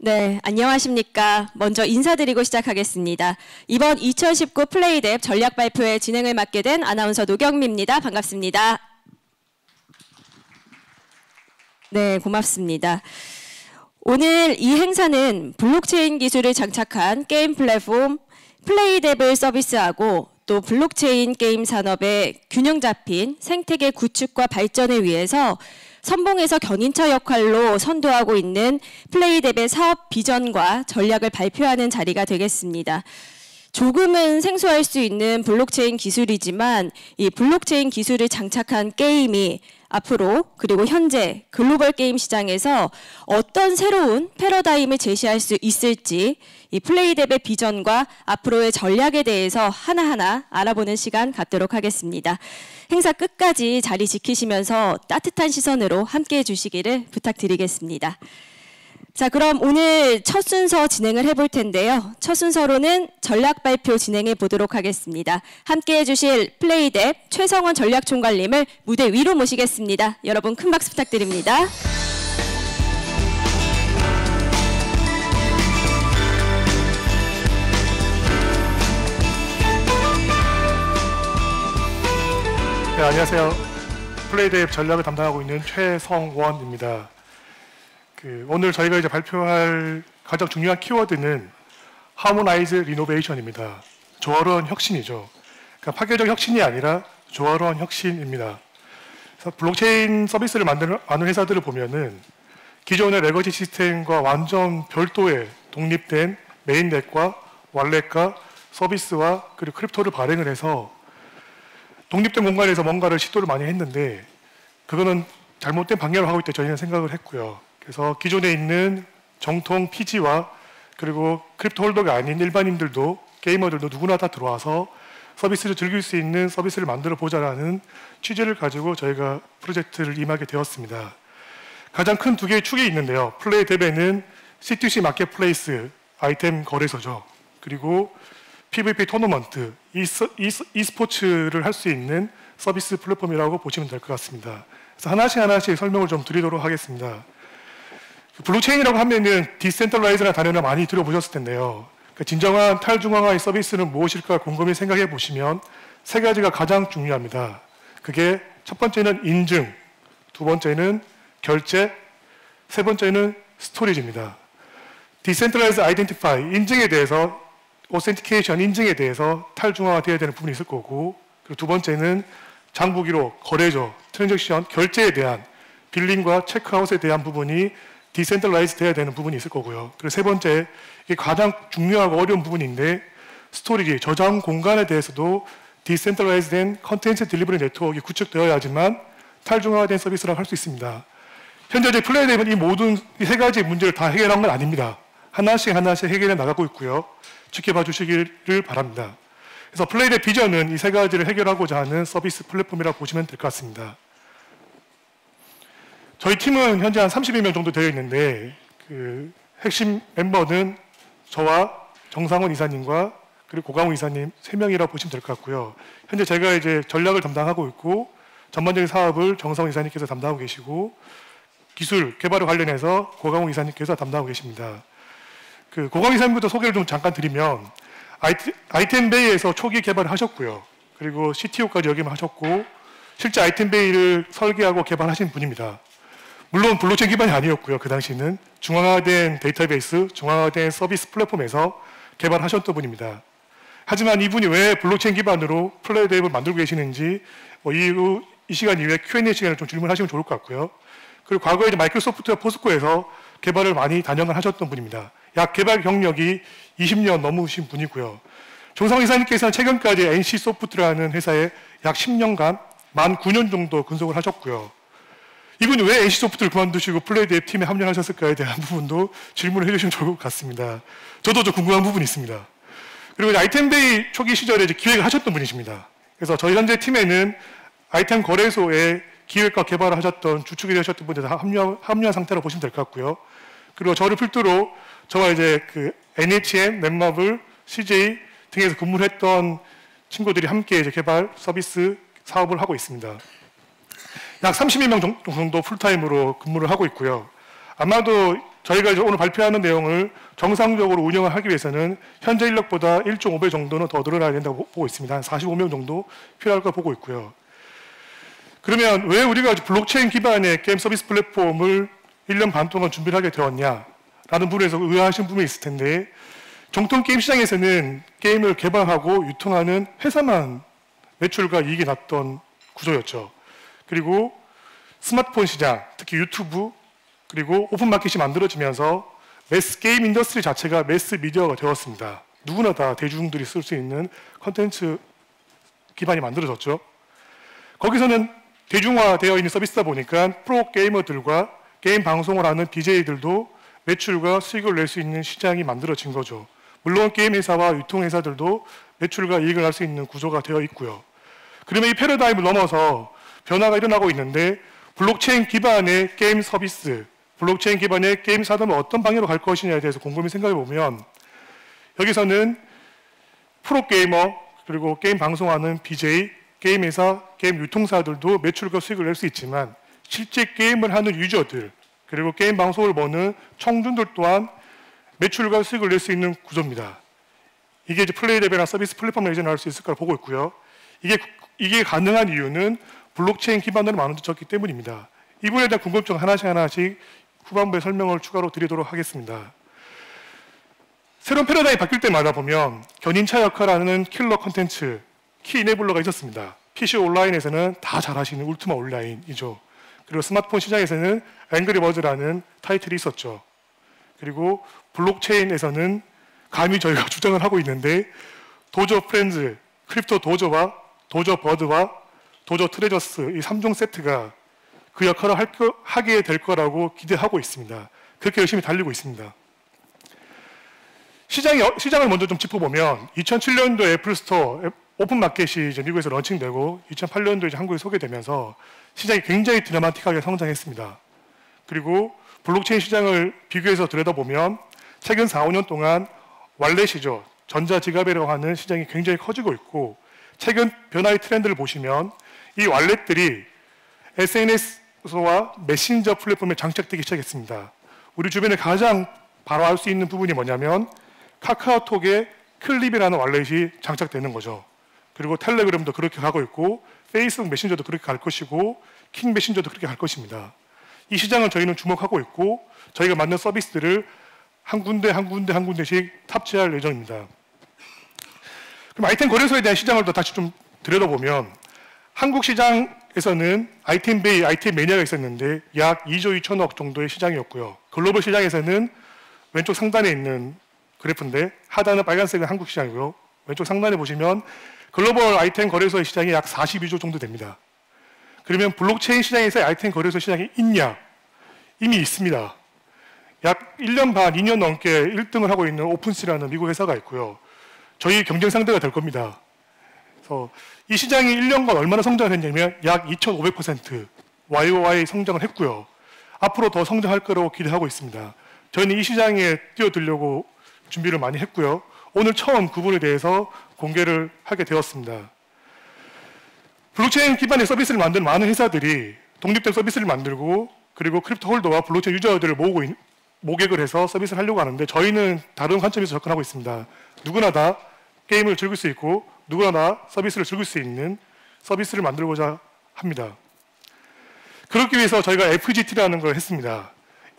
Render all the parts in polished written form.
네, 안녕하십니까. 먼저 인사드리고 시작하겠습니다. 이번 2019 플레이뎁 전략 발표회 진행을 맡게 된 아나운서 노경미입니다. 반갑습니다. 네, 고맙습니다. 오늘 이 행사는 블록체인 기술을 장착한 게임 플랫폼 플레이뎁을 서비스하고 또 블록체인 게임 산업의 균형 잡힌 생태계 구축과 발전을 위해서 선봉에서 견인차 역할로 선도하고 있는 플레이뎁의 사업 비전과 전략을 발표하는 자리가 되겠습니다. 조금은 생소할 수 있는 블록체인 기술이지만 이 블록체인 기술을 장착한 게임이 앞으로 그리고 현재 글로벌 게임 시장에서 어떤 새로운 패러다임을 제시할 수 있을지 이 플레이뎁의 비전과 앞으로의 전략에 대해서 하나하나 알아보는 시간 갖도록 하겠습니다. 행사 끝까지 자리 지키시면서 따뜻한 시선으로 함께해 주시기를 부탁드리겠습니다. 자, 그럼 오늘 첫 순서 진행을 해볼 텐데요. 첫 순서로는 전략 발표 진행해 보도록 하겠습니다. 함께해 주실 플레이뎁 최성원 전략총괄님을 무대 위로 모시겠습니다. 여러분 큰 박수 부탁드립니다. 네, 안녕하세요. 플레이뎁 전략을 담당하고 있는 최성원입니다. 오늘 저희가 이제 발표할 가장 중요한 키워드는 Harmonize Innovation입니다. 조화로운 혁신이죠. 그러니까 파괴적 혁신이 아니라 조화로운 혁신입니다. 그래서 블록체인 서비스를 만드는 많은 회사들을 보면은 기존의 레거시 시스템과 완전 별도의 독립된 메인넷과 wallet과 서비스와 그리고 크립토를 발행을 해서 독립된 공간에서 뭔가를 시도를 많이 했는데 그거는 잘못된 방향을 하고 있다 저희는 생각을 했고요. 그래서 기존에 있는 정통 PG와 그리고 크립토 홀더가 아닌 일반인들도 게이머들도 누구나 다 들어와서 서비스를 즐길 수 있는 서비스를 만들어 보자라는 취지를 가지고 저희가 프로젝트를 임하게 되었습니다. 가장 큰 두 개의 축이 있는데요. 플레이뎁에는 C2C 마켓플레이스 아이템 거래소죠. 그리고 PVP 토너먼트, e스포츠를 할 수 있는 서비스 플랫폼이라고 보시면 될 것 같습니다. 그래서 하나씩 설명을 좀 드리도록 하겠습니다. 블록체인이라고 하면은 디센트럴라이즈라는 단어를 많이 들어보셨을 텐데요. 그러니까 진정한 탈중앙화의 서비스는 무엇일까 곰곰이 생각해 보시면 세 가지가 가장 중요합니다. 그게 첫 번째는 인증, 두 번째는 결제, 세 번째는 스토리지입니다. 디센트럴라이즈 아이덴티파이, 인증에 대해서 오센티케이션, 인증에 대해서 탈중앙화 되어야 되는 부분이 있을 거고, 그리고 두 번째는 장부기록, 거래죠, 트랜잭션, 결제에 대한 빌링과 체크아웃에 대한 부분이 디센트럴라이즈 되어야 되는 부분이 있을 거고요. 그리고 세 번째, 이게 가장 중요하고 어려운 부분인데 스토리지, 저장 공간에 대해서도 디센트럴라이즈 된 컨텐츠 딜리버리 네트워크가 구축되어야지만 탈중앙화된 서비스라고 할 수 있습니다. 현재 저희 플레이뎁은 이 모든 이 세 가지 문제를 다 해결한 건 아닙니다. 하나씩 해결해 나가고 있고요. 지켜봐 주시기를 바랍니다. 그래서 플레이뎁 비전은 이 세 가지를 해결하고자 하는 서비스 플랫폼이라고 보시면 될 것 같습니다. 저희 팀은 현재 한 32명 정도 되어 있는데 핵심 멤버는 저와 정상원 이사님과 그리고 고강우 이사님 3명이라고 보시면 될 것 같고요. 현재 제가 이제 전략을 담당하고 있고 전반적인 사업을 정상원 이사님께서 담당하고 계시고 기술 개발과 관련해서 고강우 이사님께서 담당하고 계십니다. 고강우 이사님부터 소개를 좀 잠깐 드리면 아이템베이에서 초기 개발을 하셨고요. 그리고 CTO까지 역임하셨고 실제 아이템베이를 설계하고 개발하신 분입니다. 물론 블록체인 기반이 아니었고요. 그 당시는 중앙화된 데이터베이스, 중앙화된 서비스 플랫폼에서 개발하셨던 분입니다. 하지만 이분이 왜 블록체인 기반으로 플레이뎁을 만들고 계시는지 이 시간 이후에 Q&A 시간을 좀 질문하시면 좋을 것 같고요. 그리고 과거에 이제 마이크로소프트와 포스코에서 개발을 많이 단연을 하셨던 분입니다. 약 개발 경력이 20년 넘으신 분이고요. 정상훈 이사님께서는 최근까지 NC소프트라는 회사에 약 10년간 만 9년 정도 근속을 하셨고요. 이분이 왜 NC소프트를 그만두시고 플레이뎁 팀에 합류하셨을까에 대한 부분도 질문을 해주시면 좋을 것 같습니다. 저도 좀 궁금한 부분이 있습니다. 그리고 아이템베이 초기 시절에 이제 기획을 하셨던 분이십니다. 그래서 저희 현재 팀에는 아이템 거래소에 기획과 개발을 하셨던 주축이 되셨던 분들 다 합류한 상태로 보시면 될 것 같고요. 그리고 저를 필두로 저와 이제 NHN, 넷마블, CJ 등에서 근무를 했던 친구들이 함께 이제 개발 서비스 사업을 하고 있습니다. 약 32명 정도 풀타임으로 근무를 하고 있고요. 아마도 저희가 이제 오늘 발표하는 내용을 정상적으로 운영을 하기 위해서는 현재 인력보다 1.5배 정도는 더 늘어나야 된다고 보고 있습니다. 한 45명 정도 필요할 거 보고 있고요. 그러면 왜 우리가 블록체인 기반의 게임 서비스 플랫폼을 1년 반 동안 준비를 하게 되었냐라는 부분에서 의아하신 분이 있을 텐데, 정통 게임 시장에서는 게임을 개발하고 유통하는 회사만 매출과 이익이 났던 구조였죠. 그리고 스마트폰 시장, 특히 유튜브, 그리고 오픈마켓이 만들어지면서 매스 게임 인더스트리 자체가 매스 미디어가 되었습니다. 누구나 다 대중들이 쓸 수 있는 컨텐츠 기반이 만들어졌죠. 거기서는 대중화되어 있는 서비스다 보니까 프로 게이머들과 게임 방송을 하는 BJ들도 매출과 수익을 낼 수 있는 시장이 만들어진 거죠. 물론 게임 회사와 유통 회사들도 매출과 이익을 낼 수 있는 구조가 되어 있고요. 그러면 이 패러다임을 넘어서 변화가 일어나고 있는데, 블록체인 기반의 게임 서비스, 블록체인 기반의 게임 산업은 어떤 방향으로 갈 것이냐에 대해서 곰곰이 생각해 보면, 여기서는 프로게이머, 그리고 게임 방송하는 BJ, 게임 회사, 게임 유통사들도 매출과 수익을 낼 수 있지만, 실제 게임을 하는 유저들, 그리고 게임 방송을 보는 청중들 또한 매출과 수익을 낼 수 있는 구조입니다. 이게 이제 플레이랩이나 서비스 플랫폼을 이전할 수 있을 거라 보고 있고요. 이게 가능한 이유는 블록체인 기반으로 만들어졌기 때문입니다. 이 부분에 대한 궁금증 하나씩 후반부에 설명을 추가로 드리도록 하겠습니다. 새로운 패러다임이 바뀔 때마다 보면 견인차 역할하는 킬러 컨텐츠, 키 이네블러가 있었습니다. PC 온라인에서는 다 잘 아시는 울티마 온라인이죠. 그리고 스마트폰 시장에서는 앵그리버즈라는 타이틀이 있었죠. 그리고 블록체인에서는 감히 저희가 주장을 하고 있는데, 도저 프렌즈, 크립토 도저와 도저 버드와 도저 트레저스, 이 3종 세트가 그 역할을 하게 될 거라고 기대하고 있습니다. 그렇게 열심히 달리고 있습니다. 시장을 먼저 좀 짚어보면, 2007년도 애플스토어 오픈마켓이 이제 미국에서 런칭되고 2008년도에 이제 한국에 소개되면서 시장이 굉장히 드라마틱하게 성장했습니다. 그리고 블록체인 시장을 비교해서 들여다보면 최근 4, 5년 동안 wallet이죠. 전자지갑이라고 하는 시장이 굉장히 커지고 있고, 최근 변화의 트렌드를 보시면 이 wallet들이 SNS와 메신저 플랫폼에 장착되기 시작했습니다. 우리 주변에 가장 바로 알 수 있는 부분이 뭐냐면 카카오톡에 클립이라는 wallet이 장착되는 거죠. 그리고 텔레그램도 그렇게 가고 있고, 페이스북 메신저도 그렇게 갈 것이고, 킹 메신저도 그렇게 갈 것입니다. 이 시장을 저희는 주목하고 있고, 저희가 만든 서비스들을 한 군데씩 탑재할 예정입니다. 그럼 아이템 거래소에 대한 시장을 더 다시 좀 들여다보면, 한국 시장에서는 아이템 베이, 아이템 매니아가 있었는데 약 2조 2천억 정도의 시장이었고요. 글로벌 시장에서는 왼쪽 상단에 있는 그래프인데, 하단은 빨간색은 한국 시장이고요. 왼쪽 상단에 보시면 글로벌 아이템 거래소의 시장이 약 42조 정도 됩니다. 그러면 블록체인 시장에서의 아이템 거래소 시장이 있냐? 이미 있습니다. 약 1년 반, 2년 넘게 1등을 하고 있는 오픈시라는 미국 회사가 있고요. 저희 경쟁 상대가 될 겁니다. 그래서 이 시장이 1년간 얼마나 성장을 했냐면 약 2,500% YOY 성장을 했고요. 앞으로 더 성장할 거라고 기대하고 있습니다. 저희는 이 시장에 뛰어들려고 준비를 많이 했고요. 오늘 처음 그 부분에 대해서 공개를 하게 되었습니다. 블록체인 기반의 서비스를 만든 많은 회사들이 독립된 서비스를 만들고, 그리고 크립토 홀더와 블록체인 유저들을 모객을 해서 서비스를 하려고 하는데, 저희는 다른 관점에서 접근하고 있습니다. 누구나 다 게임을 즐길 수 있고 누구나 다 서비스를 즐길 수 있는 서비스를 만들고자 합니다. 그렇기 위해서 저희가 FGT라는 걸 했습니다.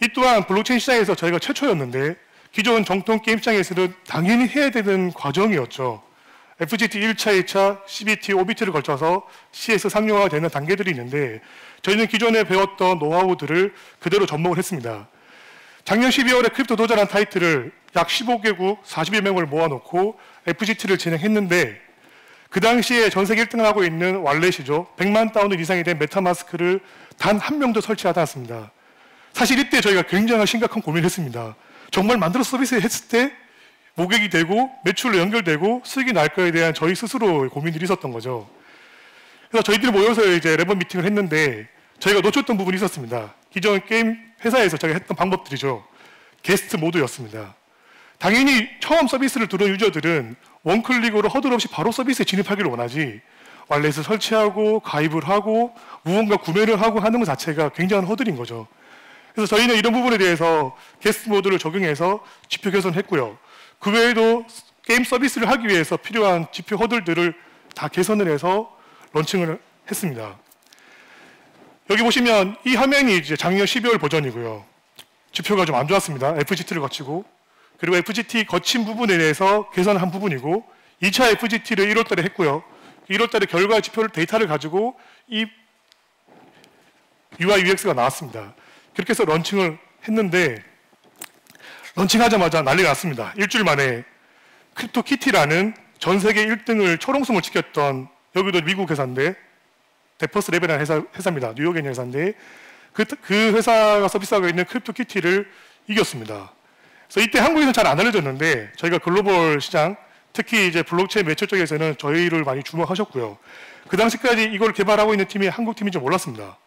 이 또한 블록체인 시장에서 저희가 최초였는데, 기존 정통 게임 시장에서는 당연히 해야 되는 과정이었죠. FGT 1차, 2차, CBT, OBT를 걸쳐서 CS 상용화되는 단계들이 있는데, 저희는 기존에 배웠던 노하우들을 그대로 접목을 했습니다. 작년 12월에 크립토 도저라는 타이틀을 약 15개국 40여 명을 모아놓고 FGT를 진행했는데, 그 당시에 전 세계 1등을 하고 있는 wallet이죠. 100만 다운로드 이상이 된 메타마스크를 단 한 명도 설치하지 않았습니다. 사실 이때 저희가 굉장히 심각한 고민을 했습니다. 정말 만들어 서비스 했을 때 모객이 되고 매출로 연결되고 수익이 날 거에 대한 저희 스스로 고민들이 있었던 거죠. 그래서 저희들이 모여서 이제 레버 미팅을 했는데, 저희가 놓쳤던 부분이 있었습니다. 기존 게임 회사에서 저희가 했던 방법들이죠. 게스트 모드였습니다. 당연히 처음 서비스를 들어온 유저들은 원클릭으로 허들 없이 바로 서비스에 진입하기를 원하지, wallet을 설치하고 가입을 하고 무언가 구매를 하고 하는 것 자체가 굉장한 허들인 거죠. 그래서 저희는 이런 부분에 대해서 게스트 모드를 적용해서 지표 개선했고요. 그 외에도 게임 서비스를 하기 위해서 필요한 지표 허들들을 다 개선을 해서 런칭을 했습니다. 여기 보시면 이 화면이 이제 작년 12월 버전이고요. 지표가 좀 안 좋았습니다. FGT를 거치고. 그리고 FGT 거친 부분에 대해서 개선한 부분이고 2차 FGT를 1월 달에 했고요. 1월 달에 결과 지표를 데이터를 가지고 이 UI, UX가 나왔습니다. 그렇게 해서 런칭을 했는데 런칭하자마자 난리가 났습니다. 일주일 만에 크립토키티라는 전 세계 1등을 초롱성을 지켰던 여기도 미국 회사인데 데퍼스 랩이라는 회사입니다. 뉴욕에 있는 회사인데 그 회사가 서비스하고 있는 크립토키티를 이겼습니다. 그래서 이때 한국에서는 잘 안 알려졌는데 저희가 글로벌 시장 특히 이제 블록체인 매체 쪽에서는 저희를 많이 주목하셨고요. 그 당시까지 이걸 개발하고 있는 팀이 한국 팀인 줄 몰랐습니다.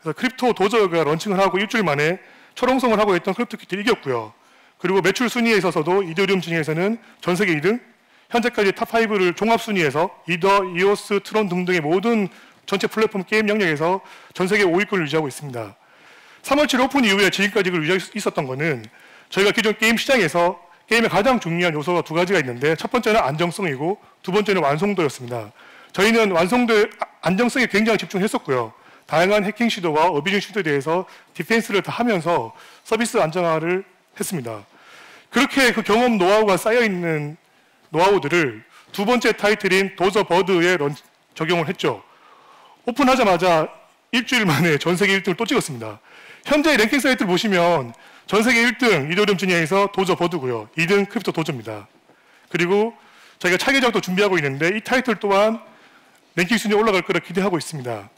그래서 크립토 도저가 런칭을 하고 일주일 만에 초롱성을 하고 있던 크립토키티를 이겼고요. 그리고 매출 순위에 있어서도 이더리움 중에서는 전 세계 2등, 현재까지 탑5를 종합 순위에서 이더, 이오스, 트론 등등의 모든 전체 플랫폼 게임 영역에서 전 세계 5위권을 유지하고 있습니다. 3월 7일 오픈 이후에 지금까지 그걸 유지할 수 있었던 것은 저희가 기존 게임 시장에서 게임의 가장 중요한 요소가 두 가지가 있는데 첫 번째는 안정성이고 두 번째는 완성도였습니다. 저희는 완성도의 안정성에 굉장히 집중했었고요. 다양한 해킹 시도와 어비징 시도에 대해서 디펜스를 다 하면서 서비스 안정화를 했습니다. 그렇게 그 경험 노하우가 쌓여있는 노하우들을 두 번째 타이틀인 도저 버드에 적용을 했죠. 오픈하자마자 일주일 만에 전 세계 1등을 또 찍었습니다. 현재 랭킹 사이트를 보시면 전 세계 1등 이더리움 진영에서 도저 버드고요. 2등 크립토 도저입니다. 그리고 저희가 차기작도 준비하고 있는데 이 타이틀 또한 랭킹 순위에 올라갈 거라 기대하고 있습니다.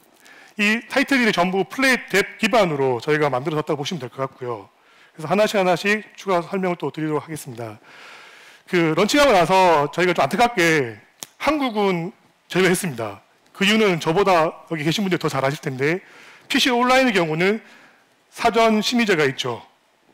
이 타이틀이 전부 플레이 뎁 기반으로 저희가 만들어졌다고 보시면 될 것 같고요. 그래서 하나씩 추가 설명을 또 드리도록 하겠습니다. 그 런칭하고 나서 저희가 좀 안타깝게 한국은 제외했습니다. 그 이유는 저보다 여기 계신 분들이 더 잘 아실 텐데 PC 온라인의 경우는 사전 심의제가 있죠.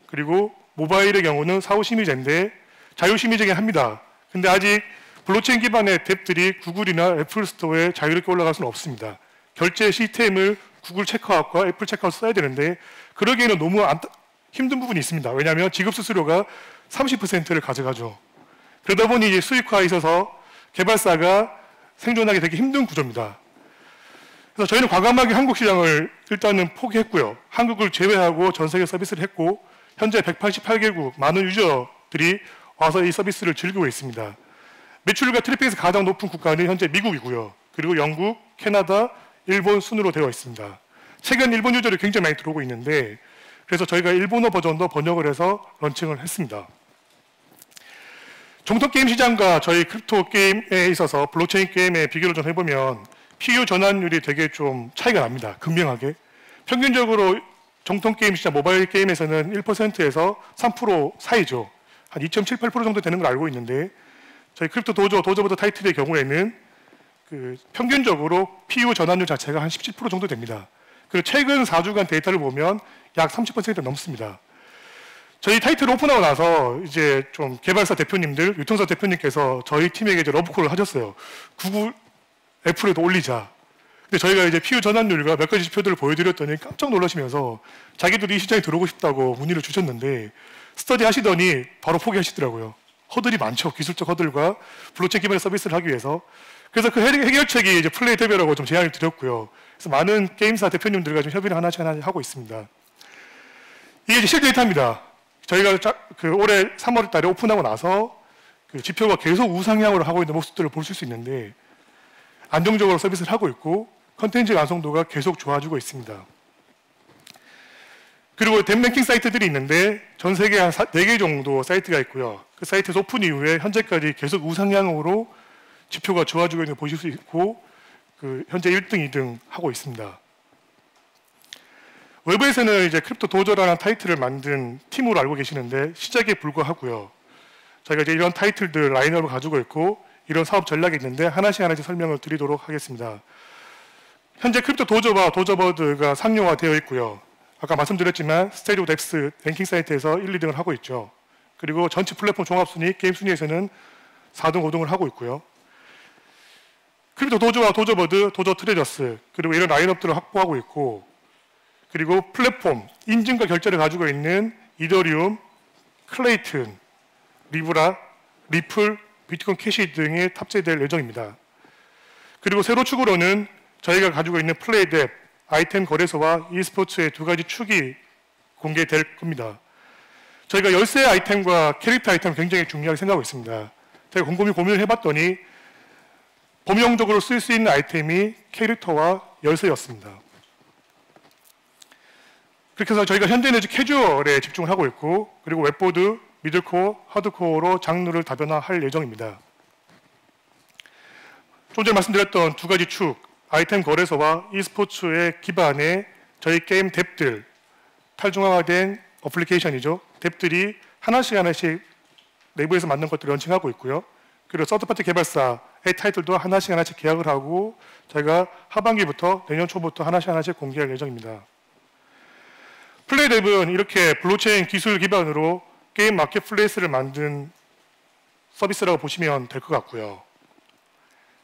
그리고 모바일의 경우는 사후 심의제인데 자유 심의제긴 합니다. 근데 아직 블록체인 기반의 뎁들이 구글이나 애플 스토어에 자유롭게 올라갈 수는 없습니다. 결제 시스템을 구글 체크아웃과 애플 체크아웃 써야 되는데 그러기에는 너무 힘든 부분이 있습니다. 왜냐하면 지급 수수료가 30%를 가져가죠. 그러다 보니 이제 수익화에 있어서 개발사가 생존하기 되게 힘든 구조입니다. 그래서 저희는 과감하게 한국 시장을 일단은 포기했고요. 한국을 제외하고 전 세계 서비스를 했고 현재 188개국 많은 유저들이 와서 이 서비스를 즐기고 있습니다. 매출과 트래픽에서 가장 높은 국가는 현재 미국이고요. 그리고 영국, 캐나다, 일본 순으로 되어 있습니다. 최근 일본 유저들이 굉장히 많이 들어오고 있는데 그래서 저희가 일본어 버전도 번역을 해서 런칭을 했습니다. 정통 게임 시장과 저희 크립토 게임에 있어서 블록체인 게임의 비교를 좀 해보면 PU 전환율이 되게 좀 차이가 납니다. 극명하게. 평균적으로 정통 게임 시장 모바일 게임에서는 1%에서 3% 사이죠. 한 2.78% 정도 되는 걸 알고 있는데 저희 크립토 도저보드 타이틀의 경우에는 그 평균적으로 PU 전환율 자체가 한 17% 정도 됩니다. 그리고 최근 4주간 데이터를 보면 약 30% 넘습니다. 저희 타이틀 오픈하고 나서 이제 좀 개발사 대표님들, 유통사 대표님께서 저희 팀에게 이제 러브콜을 하셨어요. 구글, 애플에도 올리자. 근데 저희가 이제 PU 전환율과 몇 가지 지표들을 보여드렸더니 깜짝 놀라시면서 자기들이 이 시장에 들어오고 싶다고 문의를 주셨는데 스터디 하시더니 바로 포기하시더라고요. 허들이 많죠. 기술적 허들과 블록체인 기반의 서비스를 하기 위해서. 그래서 그 해결책이 이제 플레이 대별하고 좀 제안을 드렸고요. 그래서 많은 게임사 대표님들과 좀 협의를 하나씩 하고 있습니다. 이게 이제 실데이터입니다. 저희가 그 올해 3월 달에 오픈하고 나서 그 지표가 계속 우상향으로 하고 있는 모습들을 볼 수 있는데 안정적으로 서비스를 하고 있고 컨텐츠 완성도가 계속 좋아지고 있습니다. 그리고 뎁 랭킹 사이트들이 있는데 전 세계 한 4개 정도 사이트가 있고요. 그 사이트에서 오픈 이후에 현재까지 계속 우상향으로 지표가 좋아지고 있는 걸 보실 수 있고 그 현재 1등, 2등 하고 있습니다. 외부에서는 이제 크립토 도저라는 타이틀을 만든 팀으로 알고 계시는데 시작에 불과하고요. 저희가 이제 이런 타이틀들 라인업을 가지고 있고 이런 사업 전략이 있는데 하나씩 설명을 드리도록 하겠습니다. 현재 크립토 도저와 도저버드가 상용화되어 있고요. 아까 말씀드렸지만 스테디오 덱스 랭킹 사이트에서 1, 2등을 하고 있죠. 그리고 전체 플랫폼 종합순위, 게임 순위에서는 4등, 5등을 하고 있고요. 크립토 도저와 도저버드, 도저 트레저스 그리고 이런 라인업들을 확보하고 있고 그리고 플랫폼, 인증과 결제를 가지고 있는 이더리움, 클레이튼, 리브라, 리플, 비트코인 캐시 등이 탑재될 예정입니다. 그리고 세로 축으로는 저희가 가지고 있는 플레이뎁, 아이템 거래소와 e스포츠의 두 가지 축이 공개될 겁니다. 저희가 열쇠 아이템과 캐릭터 아이템을 굉장히 중요하게 생각하고 있습니다. 제가 곰곰이 고민을 해봤더니 범용적으로 쓸 수 있는 아이템이 캐릭터와 열쇠였습니다. 그렇게 해서 저희가 현재는 캐주얼에 집중을 하고 있고, 그리고 웹보드, 미들코어, 하드코어로 장르를 다변화할 예정입니다. 좀 전에 말씀드렸던 두 가지 축, 아이템 거래소와 e스포츠의 기반에 저희 게임 뎁들, 탈중앙화된 어플리케이션이죠. 뎁들이 하나씩 내부에서 만든 것들을 런칭하고 있고요. 그리고 서드파티 개발사의 타이틀도 하나씩 계약을 하고 저희가 하반기부터 내년 초부터 하나씩 공개할 예정입니다. 플레이뎁은 이렇게 블록체인 기술 기반으로 게임 마켓플레이스를 만든 서비스라고 보시면 될 것 같고요.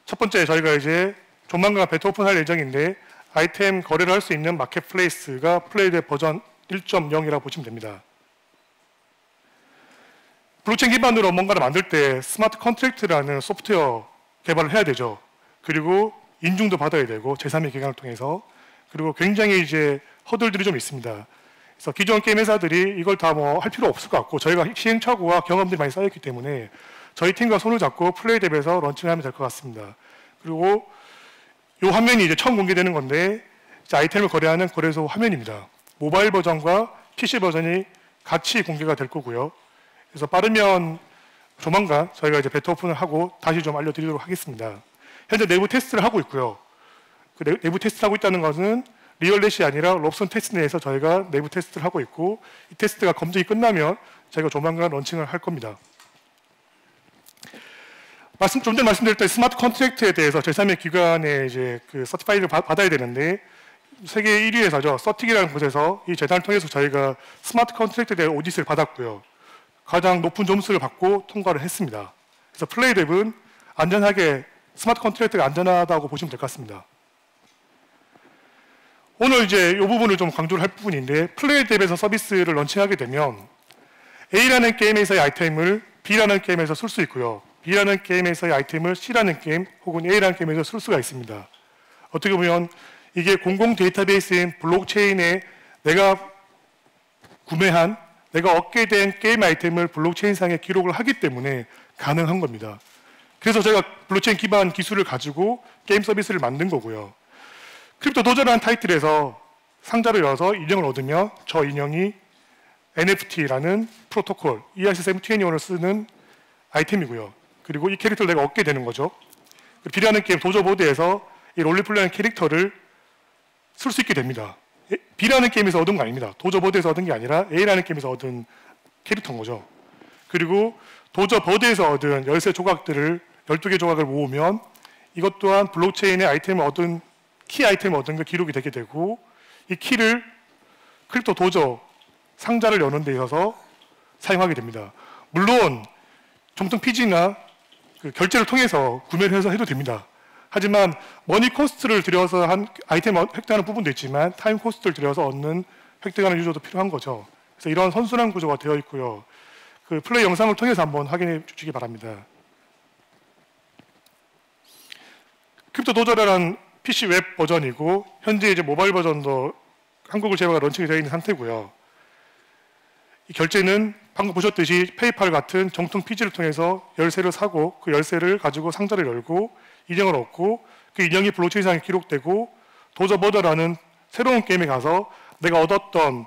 첫 번째, 저희가 이제 조만간 베타 오픈할 예정인데 아이템 거래를 할 수 있는 마켓플레이스가 플레이뎁 버전 1.0이라고 보시면 됩니다. 블록체인 기반으로 뭔가를 만들 때 스마트 컨트랙트라는 소프트웨어 개발을 해야 되죠. 그리고 인증도 받아야 되고 제3의 기관을 통해서, 그리고 굉장히 이제 허들들이 좀 있습니다. 그래서 기존 게임 회사들이 이걸 다 뭐 할 필요 없을 것 같고, 저희가 시행착오와 경험들이 많이 쌓였기 때문에 저희 팀과 손을 잡고 플레이뎁에서 런칭하면 될 것 같습니다. 그리고 이 화면이 이제 처음 공개되는 건데 이제 아이템을 거래하는 거래소 화면입니다. 모바일 버전과 PC 버전이 같이 공개가 될 거고요. 그래서 빠르면 조만간 저희가 이제 베타 오픈을 하고 다시 좀 알려드리도록 하겠습니다. 현재 내부 테스트를 하고 있고요. 그 내부 테스트를 하고 있다는 것은 리얼넷이 아니라 롭슨 테스트내에서 저희가 내부 테스트를 하고 있고, 이 테스트가 검증이 끝나면 저희가 조만간 런칭을 할 겁니다. 좀 전에 말씀드렸던 스마트 컨트랙트에 대해서 제3의 기관에 이제 그 서티파이를 받아야 되는데, 세계 1위 회사죠. 서틱이라는 곳에서 이 재단을 통해서 저희가 스마트 컨트랙트에 대한 오디트를 받았고요. 가장 높은 점수를 받고 통과를 했습니다. 그래서 플레이뎁은 안전하게, 스마트 컨트랙트가 안전하다고 보시면 될 것 같습니다. 오늘 이제 이 부분을 좀 강조를 할 부분인데, 플레이뎁에서 서비스를 런칭하게 되면 A라는 게임에서의 아이템을 B라는 게임에서 쓸 수 있고요. B라는 게임에서의 아이템을 C라는 게임 혹은 A라는 게임에서 쓸 수가 있습니다. 어떻게 보면 이게 공공 데이터베이스인 블록체인에 내가 구매한, 내가 얻게 된 게임 아이템을 블록체인상에 기록을 하기 때문에 가능한 겁니다. 그래서 제가 블록체인 기반 기술을 가지고 게임 서비스를 만든 거고요. 크립토 도저라는 타이틀에서 상자를 열어서 인형을 얻으면 저 인형이 NFT라는 프로토콜 ERC-721을 쓰는 아이템이고요. 그리고 이 캐릭터를 내가 얻게 되는 거죠. B라는 게임 도저보드에서 이 롤리플레이라는 캐릭터를 쓸 수 있게 됩니다. B라는 게임에서 얻은 거 아닙니다. 도저보드에서 얻은 게 아니라 A라는 게임에서 얻은 캐릭터인 거죠. 그리고 도저보드에서 얻은 열쇠 조각들을 12개 조각을 모으면 이것 또한 블록체인의 아이템을 얻은, 키 아이템을 얻은 게 기록이 되게 되고, 이 키를 크립토 도저 상자를 여는 데 있어서 사용하게 됩니다. 물론 정통 PG나 그 결제를 통해서 구매를 해서 해도 됩니다. 하지만 머니 코스트를 들여서 한 아이템 획득하는 부분도 있지만 타임 코스트를 들여서 얻는 획득하는 유저도 필요한 거죠. 그래서 이런 선순환 구조가 되어 있고요. 그 플레이 영상을 통해서 한번 확인해 주시기 바랍니다. 크립토 도저라는 PC 웹 버전이고 현재 이제 모바일 버전도 한국을 제외가 런칭이 되어 있는 상태고요. 이 결제는 방금 보셨듯이 페이팔 같은 정통 PG를 통해서 열쇠를 사고 그 열쇠를 가지고 상자를 열고 인형을 얻고 그 인형이 블록체인상에 기록되고 도저보더라는 새로운 게임에 가서 내가 얻었던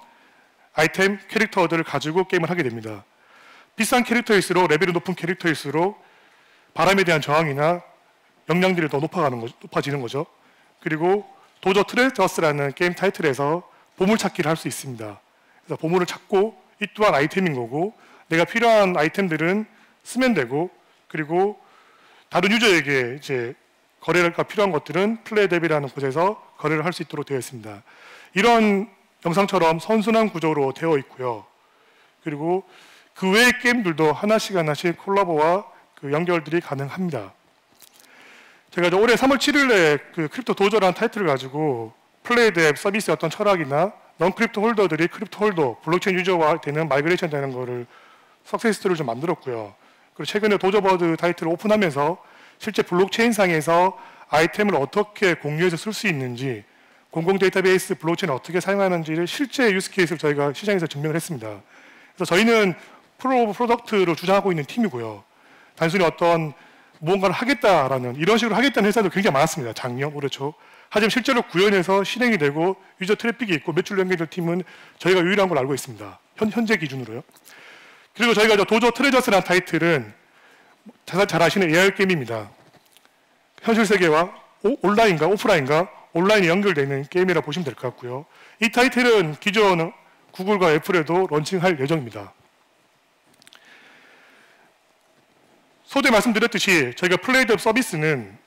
아이템, 캐릭터들을 가지고 게임을 하게 됩니다. 비싼 캐릭터일수록, 레벨이 높은 캐릭터일수록 바람에 대한 저항이나 역량들이 더 높아지는 거죠. 그리고 도저 트레저스라는 게임 타이틀에서 보물찾기를 할 수 있습니다. 그래서 보물을 찾고 이 또한 아이템인 거고, 내가 필요한 아이템들은 쓰면 되고, 그리고 다른 유저에게 이제 거래가 필요한 것들은 플레이뎁이라는 곳에서 거래를 할 수 있도록 되어 있습니다. 이런 영상처럼 선순환 구조로 되어 있고요. 그리고 그 외의 게임들도 하나씩 콜라보와 그 연결들이 가능합니다. 제가 올해 3월 7일에 그 크립토 도저라는 타이틀을 가지고 플레이뎁 서비스의 어떤 철학이나 넌크립토 홀더들이 크립토 홀더, 블록체인 유저화 되는 마이그레이션 되는 거를 석세스 스토리를 좀 만들었고요. 그리고 최근에 도저버드 타이틀을 오픈하면서 실제 블록체인상에서 아이템을 어떻게 공유해서 쓸 수 있는지, 공공 데이터베이스 블록체인을 어떻게 사용하는지를 실제 유스 케이스를 저희가 시장에서 증명을 했습니다. 그래서 저희는 프로덕트로 주장하고 있는 팀이고요. 단순히 어떤 무언가를 하겠다라는, 이런 식으로 하겠다는 회사도 굉장히 많았습니다. 작년, 올해 초. 하지만 실제로 구현해서 실행이 되고 유저 트래픽이 있고 매출로 연결될 팀은 저희가 유일한 걸 알고 있습니다. 현재 기준으로요. 그리고 저희가 도저 트레저스라는 타이틀은 잘 아시는 AR 게임입니다. 현실 세계와 온라인과 오프라인과 온라인이 연결되는 게임이라 보시면 될 것 같고요. 이 타이틀은 기존 구글과 애플에도 런칭할 예정입니다. 소대 말씀드렸듯이 저희가 플레이드업 서비스는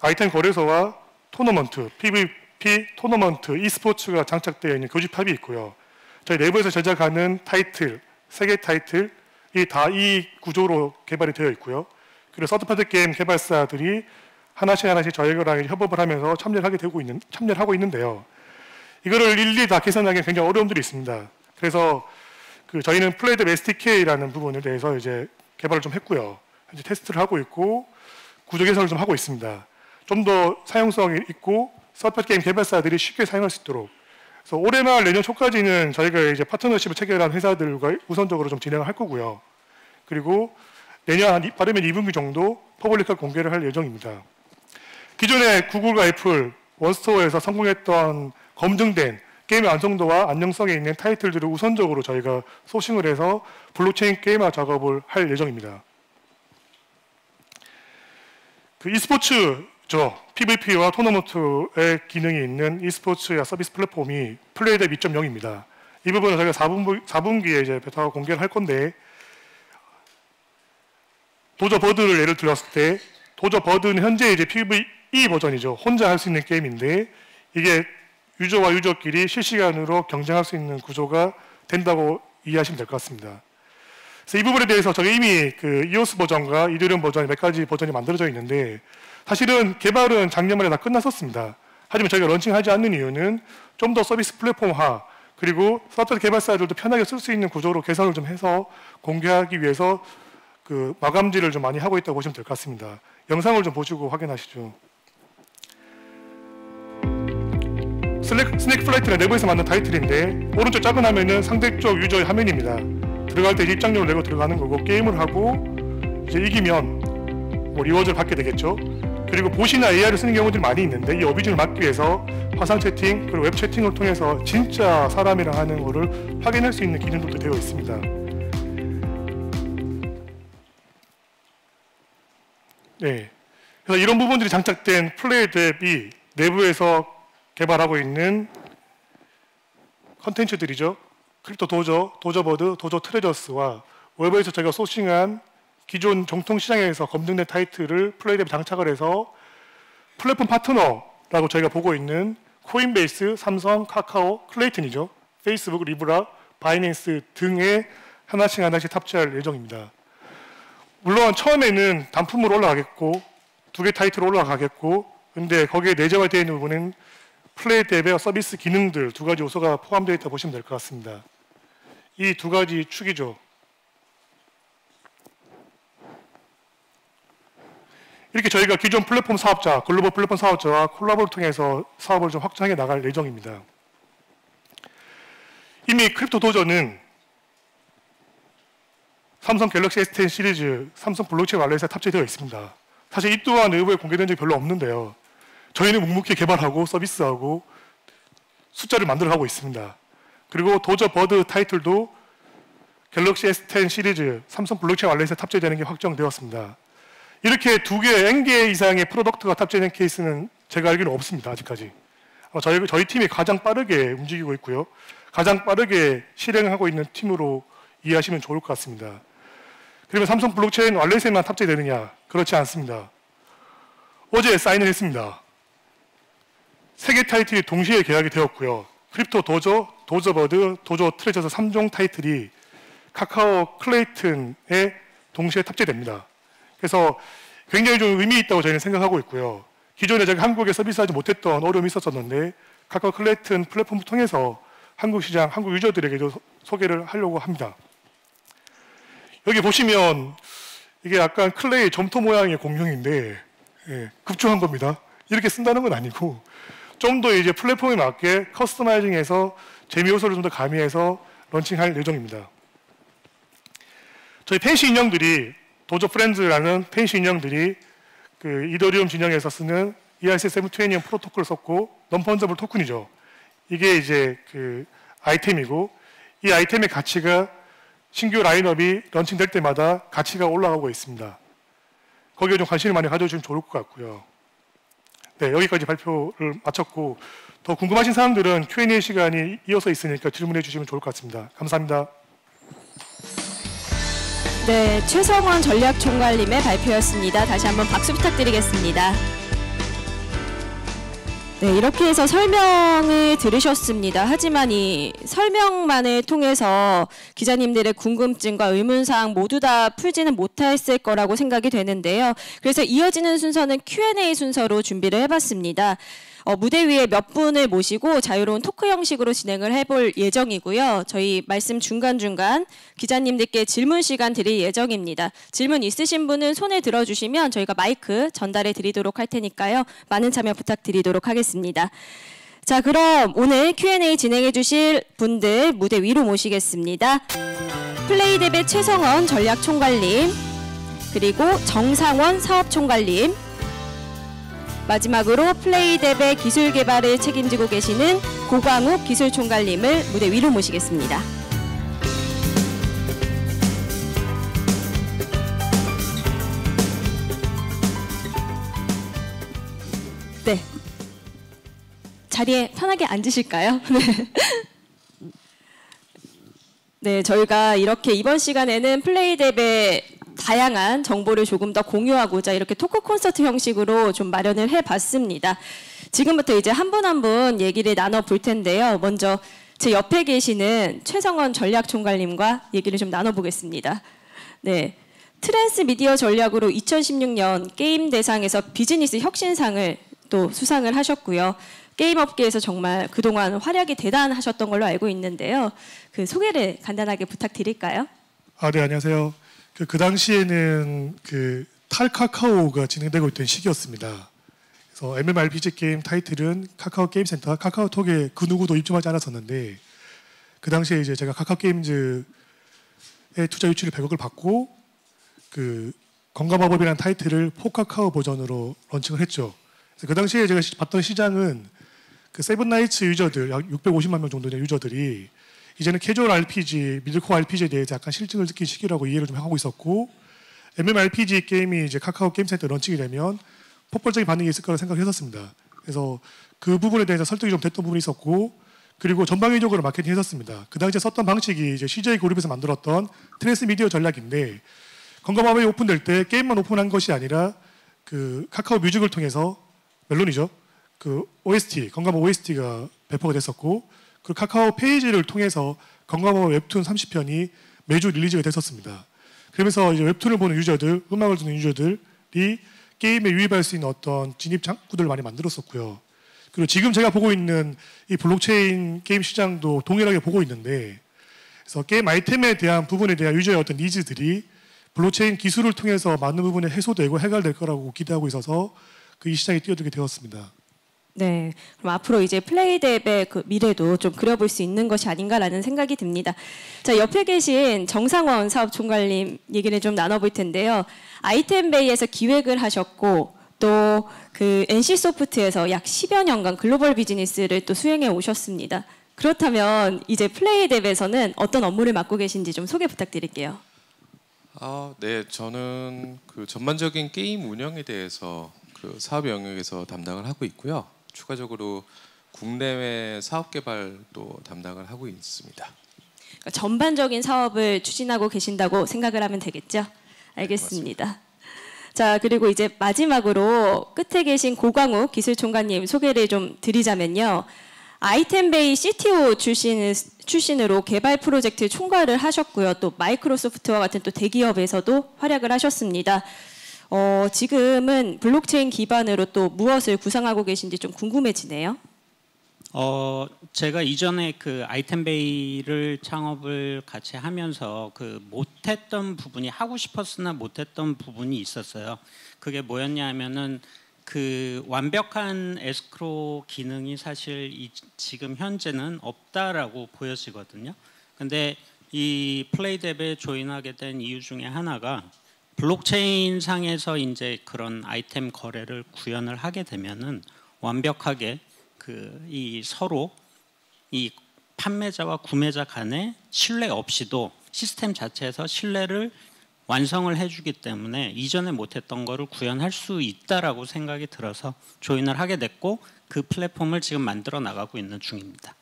아이템 거래소와 토너먼트, PVP, 토너먼트, e스포츠가 장착되어 있는 교집합이 있고요. 저희 내부에서 제작하는 타이틀, 3개 타이틀이 다 이 구조로 개발이 되어 있고요. 그리고 서드파티 게임 개발사들이 하나씩 저희랑 협업을 하면서 참여를 하고 있는데요. 이거를 일일이 다 개선하기 굉장히 어려움들이 있습니다. 그래서 저희는 플레이드 SDK라는 부분에 대해서 이제 개발을 좀 했고요. 현재 테스트를 하고 있고 구조 개선을 좀 하고 있습니다. 좀 더 사용성이 있고 서드파티 게임 개발사들이 쉽게 사용할 수 있도록. 그래서 올해 말 내년 초까지는 저희가 이제 파트너십을 체결한 회사들과 우선적으로 좀 진행을 할 거고요. 그리고 내년 빠르면 2분기 정도 퍼블릭할 공개를 할 예정입니다. 기존에 구글과 애플 원스토어에서 성공했던 검증된 게임의 완성도와 안정성에 있는 타이틀들을 우선적으로 저희가 소싱을 해서 블록체인 게임화 작업을 할 예정입니다. e스포츠죠. PVP와 토너먼트의 기능이 있는 e스포츠와 서비스 플랫폼이 플레이드앱 2.0입니다. 이 부분은 저희가 4분기에 이제 베타 공개를 할 건데, 도저버드를 예를 들었을 때, 도저버드는 현재 이제 PVE 버전이죠. 혼자 할 수 있는 게임인데, 이게 유저와 유저끼리 실시간으로 경쟁할 수 있는 구조가 된다고 이해하시면 될 것 같습니다. 그래서 이 부분에 대해서 저희 이미 이오스 버전과 이더리움 버전 몇 가지 버전이 만들어져 있는데, 사실은 개발은 작년 말에 다 끝났었습니다. 하지만 저희가 런칭하지 않는 이유는 좀 더 서비스 플랫폼화, 그리고 서비스 개발사들도 편하게 쓸 수 있는 구조로 개선을 좀 해서 공개하기 위해서 마감질을 좀 많이 하고 있다고 보시면 될 것 같습니다. 영상을 좀 보시고 확인하시죠. 스낵 플라이트는 내부에서 만든 타이틀인데, 오른쪽 작은 화면은 상대쪽 유저의 화면입니다. 들어갈 때 입장료를 내고 들어가는 거고, 게임을 하고 이제 이기면 리워드를 받게 되겠죠. 그리고 봇이나 AI를 쓰는 경우들이 많이 있는데, 이 어뷰징을 막기 위해서 화상 채팅 그리고 웹 채팅을 통해서 진짜 사람이랑 하는 거를 확인할 수 있는 기능들도 되어 있습니다. 네, 그래서 이런 부분들이 장착된 플레이드 앱이 내부에서 개발하고 있는 컨텐츠들이죠. 크립토 도저, 도저버드, 도저 트레저스와 웹에서 저희가 소싱한 기존 정통 시장에서 검증된 타이틀을 플레이드앱에 장착을 해서 플랫폼 파트너라고 저희가 보고 있는 코인베이스, 삼성, 카카오, 클레이튼이죠. 페이스북, 리브라, 바이낸스 등에 하나씩 탑재할 예정입니다. 물론 처음에는 단품으로 올라가겠고 2개 타이틀로 올라가겠고, 근데 거기에 내재화되어 있는 부분은 플레이드 앱의 서비스 기능들 2가지 요소가 포함되어 있다고 보시면 될 것 같습니다. 이 2가지 축이죠. 이렇게 저희가 기존 플랫폼 사업자, 글로벌 플랫폼 사업자와 콜라보를 통해서 사업을 좀 확장해 나갈 예정입니다. 이미 크립토 도저는 삼성 갤럭시 S10 시리즈, 삼성 블록체인 wallet에 탑재되어 있습니다. 사실 이 또한 외부에 공개된 적이 별로 없는데요. 저희는 묵묵히 개발하고 서비스하고 숫자를 만들어가고 있습니다. 그리고 도저 버드 타이틀도 갤럭시 S10 시리즈, 삼성 블록체인 wallet에 탑재되는 게 확정되었습니다. 이렇게 2개, N개 이상의 프로덕트가 탑재된 케이스는 제가 알기로는 없습니다. 아직까지. 저희 팀이 가장 빠르게 움직이고 있고요. 가장 빠르게 실행하고 있는 팀으로 이해하시면 좋을 것 같습니다. 그러면 삼성 블록체인 wallet에만 탑재되느냐? 그렇지 않습니다. 어제 사인을 했습니다. 3개 타이틀이 동시에 계약이 되었고요. 크립토 도저, 도저버드, 도저 트레저스 3종 타이틀이 카카오 클레이튼에 동시에 탑재됩니다. 그래서 굉장히 좀 의미 있다고 저희는 생각하고 있고요. 기존에 제가 한국에 서비스하지 못했던 어려움이 있었었는데 카카오 클레이튼 플랫폼을 통해서 한국 시장, 한국 유저들에게도 소개를 하려고 합니다. 여기 보시면 이게 약간 클레이 점토 모양의 공룡인데 급조한 겁니다. 이렇게 쓴다는 건 아니고 좀 더 이제 플랫폼에 맞게 커스터마이징해서 재미 요소를 좀 더 가미해서 런칭할 예정입니다. 저희 펜시 인형들이 도저 프렌즈라는 펜시 인형들이 그 이더리움 진영에서 쓰는 ERC720 프로토콜을 썼고 non-fungible 토큰이죠. 이게 이제 그 아이템이고 이 아이템의 가치가 신규 라인업이 런칭될 때마다 가치가 올라가고 있습니다. 거기에 좀 관심을 많이 가져주시면 좋을 것 같고요. 네, 여기까지 발표를 마쳤고 더 궁금하신 사람들은 Q&A 시간이 이어서 있으니까 질문해 주시면 좋을 것 같습니다. 감사합니다. 네, 최성원 전략총괄님의 발표였습니다. 다시 한번 박수 부탁드리겠습니다. 네, 이렇게 해서 설명을 들으셨습니다. 하지만 이 설명만을 통해서 기자님들의 궁금증과 의문사항 모두 다 풀지는 못했을 거라고 생각이 되는데요. 그래서 이어지는 순서는 Q&A 순서로 준비를 해봤습니다. 무대 위에 몇 분을 모시고 자유로운 토크 형식으로 진행을 해볼 예정이고요. 저희 말씀 중간중간 기자님들께 질문 시간 드릴 예정입니다. 질문 있으신 분은 손을 들어주시면 저희가 마이크 전달해 드리도록 할 테니까요. 많은 참여 부탁드리도록 하겠습니다. 자, 그럼 오늘 Q&A 진행해 주실 분들 무대 위로 모시겠습니다. 플레이뎁의 최성원 전략총괄님, 그리고 정상원 사업총괄님, 마지막으로 플레이뎁의 기술 개발을 책임지고 계시는 고광욱 기술총괄님을 무대 위로 모시겠습니다. 네, 자리에 편하게 앉으실까요? 네, 저희가 이렇게 이번 시간에는 플레이뎁의 다양한 정보를 조금 더 공유하고자 이렇게 토크 콘서트 형식으로 좀 마련을 해봤습니다. 지금부터 이제 한 분 한 분 얘기를 나눠볼 텐데요. 먼저 제 옆에 계시는 최성원 전략총괄님과 얘기를 좀 나눠보겠습니다. 네, 트랜스미디어 전략으로 2016년 게임 대상에서 비즈니스 혁신상을 또 수상을 하셨고요. 게임 업계에서 정말 그동안 활약이 대단하셨던 걸로 알고 있는데요. 그 소개를 간단하게 부탁드릴까요? 네, 안녕하세요. 그 당시에는 그 탈카카오가 진행되고 있던 시기였습니다. 그래서 MMORPG 게임 타이틀은 카카오 게임 센터, 카카오톡에 그 누구도 입점하지 않았었는데 그 당시에 이제 제가 카카오 게임즈에 투자 유치를 100억을 받고 그 건강마법이라는 타이틀을 포카카오 버전으로 런칭을 했죠. 그래서 그 당시에 제가 봤던 시장은 그 세븐나이츠 유저들, 약 650만 명 정도 되는 유저들이 이제는 캐주얼 RPG, 미들코어 RPG에 대해서 약간 실증을 느낀 시기라고 이해를 좀 하고 있었고 MMORPG 게임이 이제 카카오 게임센터 런칭이 되면 폭발적인 반응이 있을 거라 생각했었습니다. 그래서 그 부분에 대해서 설득이 좀 됐던 부분이 있었고 그리고 전방위적으로 마케팅했었습니다. 그 당시에 썼던 방식이 이제 CJ 그룹에서 만들었던 트랜스미디어 전략인데 건강마법이 오픈될 때 게임만 오픈한 것이 아니라 그 카카오 뮤직을 통해서 멜론이죠. 그 OST, 건강마법 OST가 배포가 됐었고 그 카카오 페이지를 통해서 건강마법 웹툰 30편이 매주 릴리즈가 됐었습니다. 그러면서 이제 웹툰을 보는 유저들, 음악을 듣는 유저들이 게임에 유입할 수 있는 어떤 진입 창구들을 많이 만들었었고요. 그리고 지금 제가 보고 있는 이 블록체인 게임 시장도 동일하게 보고 있는데 그래서 게임 아이템에 대한 부분에 대한 유저의 어떤 니즈들이 블록체인 기술을 통해서 많은 부분에 해소되고 해결될 거라고 기대하고 있어서 그 이 시장에 뛰어들게 되었습니다. 네, 그럼 앞으로 이제 플레이뎁의 그 미래도 좀 그려볼 수 있는 것이 아닌가라는 생각이 듭니다. 자, 옆에 계신 정상원 사업총괄님 얘기를 좀 나눠볼 텐데요. 아이템베이에서 기획을 하셨고 또 그 NC소프트에서 약 10여 년간 글로벌 비즈니스를 또 수행해 오셨습니다. 그렇다면 이제 플레이뎁에서는 어떤 업무를 맡고 계신지 좀 소개 부탁드릴게요. 네, 저는 그 전반적인 게임 운영에 대해서 그 사업 영역에서 담당을 하고 있고요. 추가적으로 국내외 사업 개발도 담당을 하고 있습니다. 그러니까 전반적인 사업을 추진하고 계신다고 생각을 하면 되겠죠? 알겠습니다. 맞습니다. 자, 그리고 이제 마지막으로 끝에 계신 고광욱 기술총괄님 소개를 좀 드리자면요. 아이템베이 CTO 출신으로 개발 프로젝트 총괄을 하셨고요. 또 마이크로소프트와 같은 또 대기업에서도 활약을 하셨습니다. 지금은 블록체인 기반으로 또 무엇을 구상하고 계신지 좀 궁금해지네요. 제가 이전에 그 아이템베이를 창업을 같이 하면서 그 못했던 부분이 하고 싶었으나 못했던 부분이 있었어요. 그게 뭐였냐 하면은 그 완벽한 에스크로 기능이 사실 지금 현재는 없다라고 보여지거든요. 근데 이 플레이뎁에 조인하게 된 이유 중에 하나가 블록체인 상에서 이제 그런 아이템 거래를 구현을 하게 되면은 완벽하게 이 서로 이 판매자와 구매자 간에 신뢰 없이도 시스템 자체에서 신뢰를 완성을 해주기 때문에 이전에 못했던 거를 구현할 수 있다라고 생각이 들어서 조인을 하게 됐고 그 플랫폼을 지금 만들어 나가고 있는 중입니다.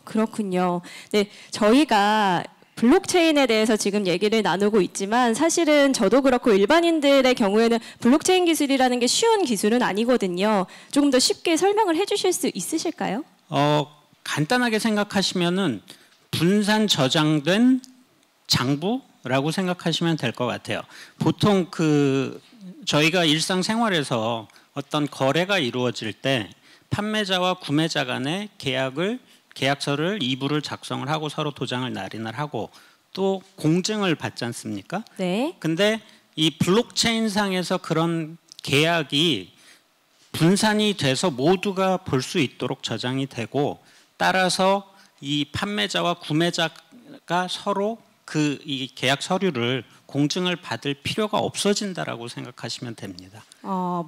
그렇군요. 네, 저희가 블록체인에 대해서 지금 얘기를 나누고 있지만 사실은 저도 그렇고 일반인들의 경우에는 블록체인 기술이라는 게 쉬운 기술은 아니거든요. 조금 더 쉽게 설명을 해주실 수 있으실까요? 간단하게 생각하시면은 분산 저장된 장부라고 생각하시면 될 것 같아요. 보통 저희가 일상생활에서 어떤 거래가 이루어질 때 판매자와 구매자 간의 계약서를 이부를 작성을 하고 서로 도장을 날인을 하고 또 공증을 받지 않습니까? 네. 근데 이 블록체인 상에서 그런 계약이 분산이 돼서 모두가 볼 수 있도록 저장이 되고 따라서 이 판매자와 구매자가 서로 이 계약 서류를 공증을 받을 필요가 없어진다라고 생각하시면 됩니다.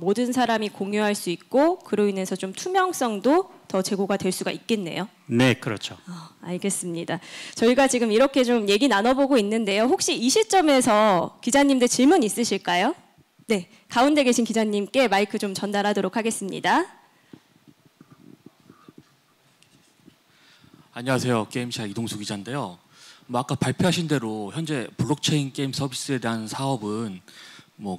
모든 사람이 공유할 수 있고 그로 인해서 좀 투명성도 더 제고가 될 수가 있겠네요. 네, 그렇죠. 알겠습니다. 저희가 지금 이렇게 좀 얘기 나눠보고 있는데요. 혹시 이 시점에서 기자님들 질문 있으실까요? 네, 가운데 계신 기자님께 마이크 좀 전달하도록 하겠습니다. 안녕하세요. 게임샤 이동수 기자인데요. 아까 발표하신 대로 현재 블록체인 게임 서비스에 대한 사업은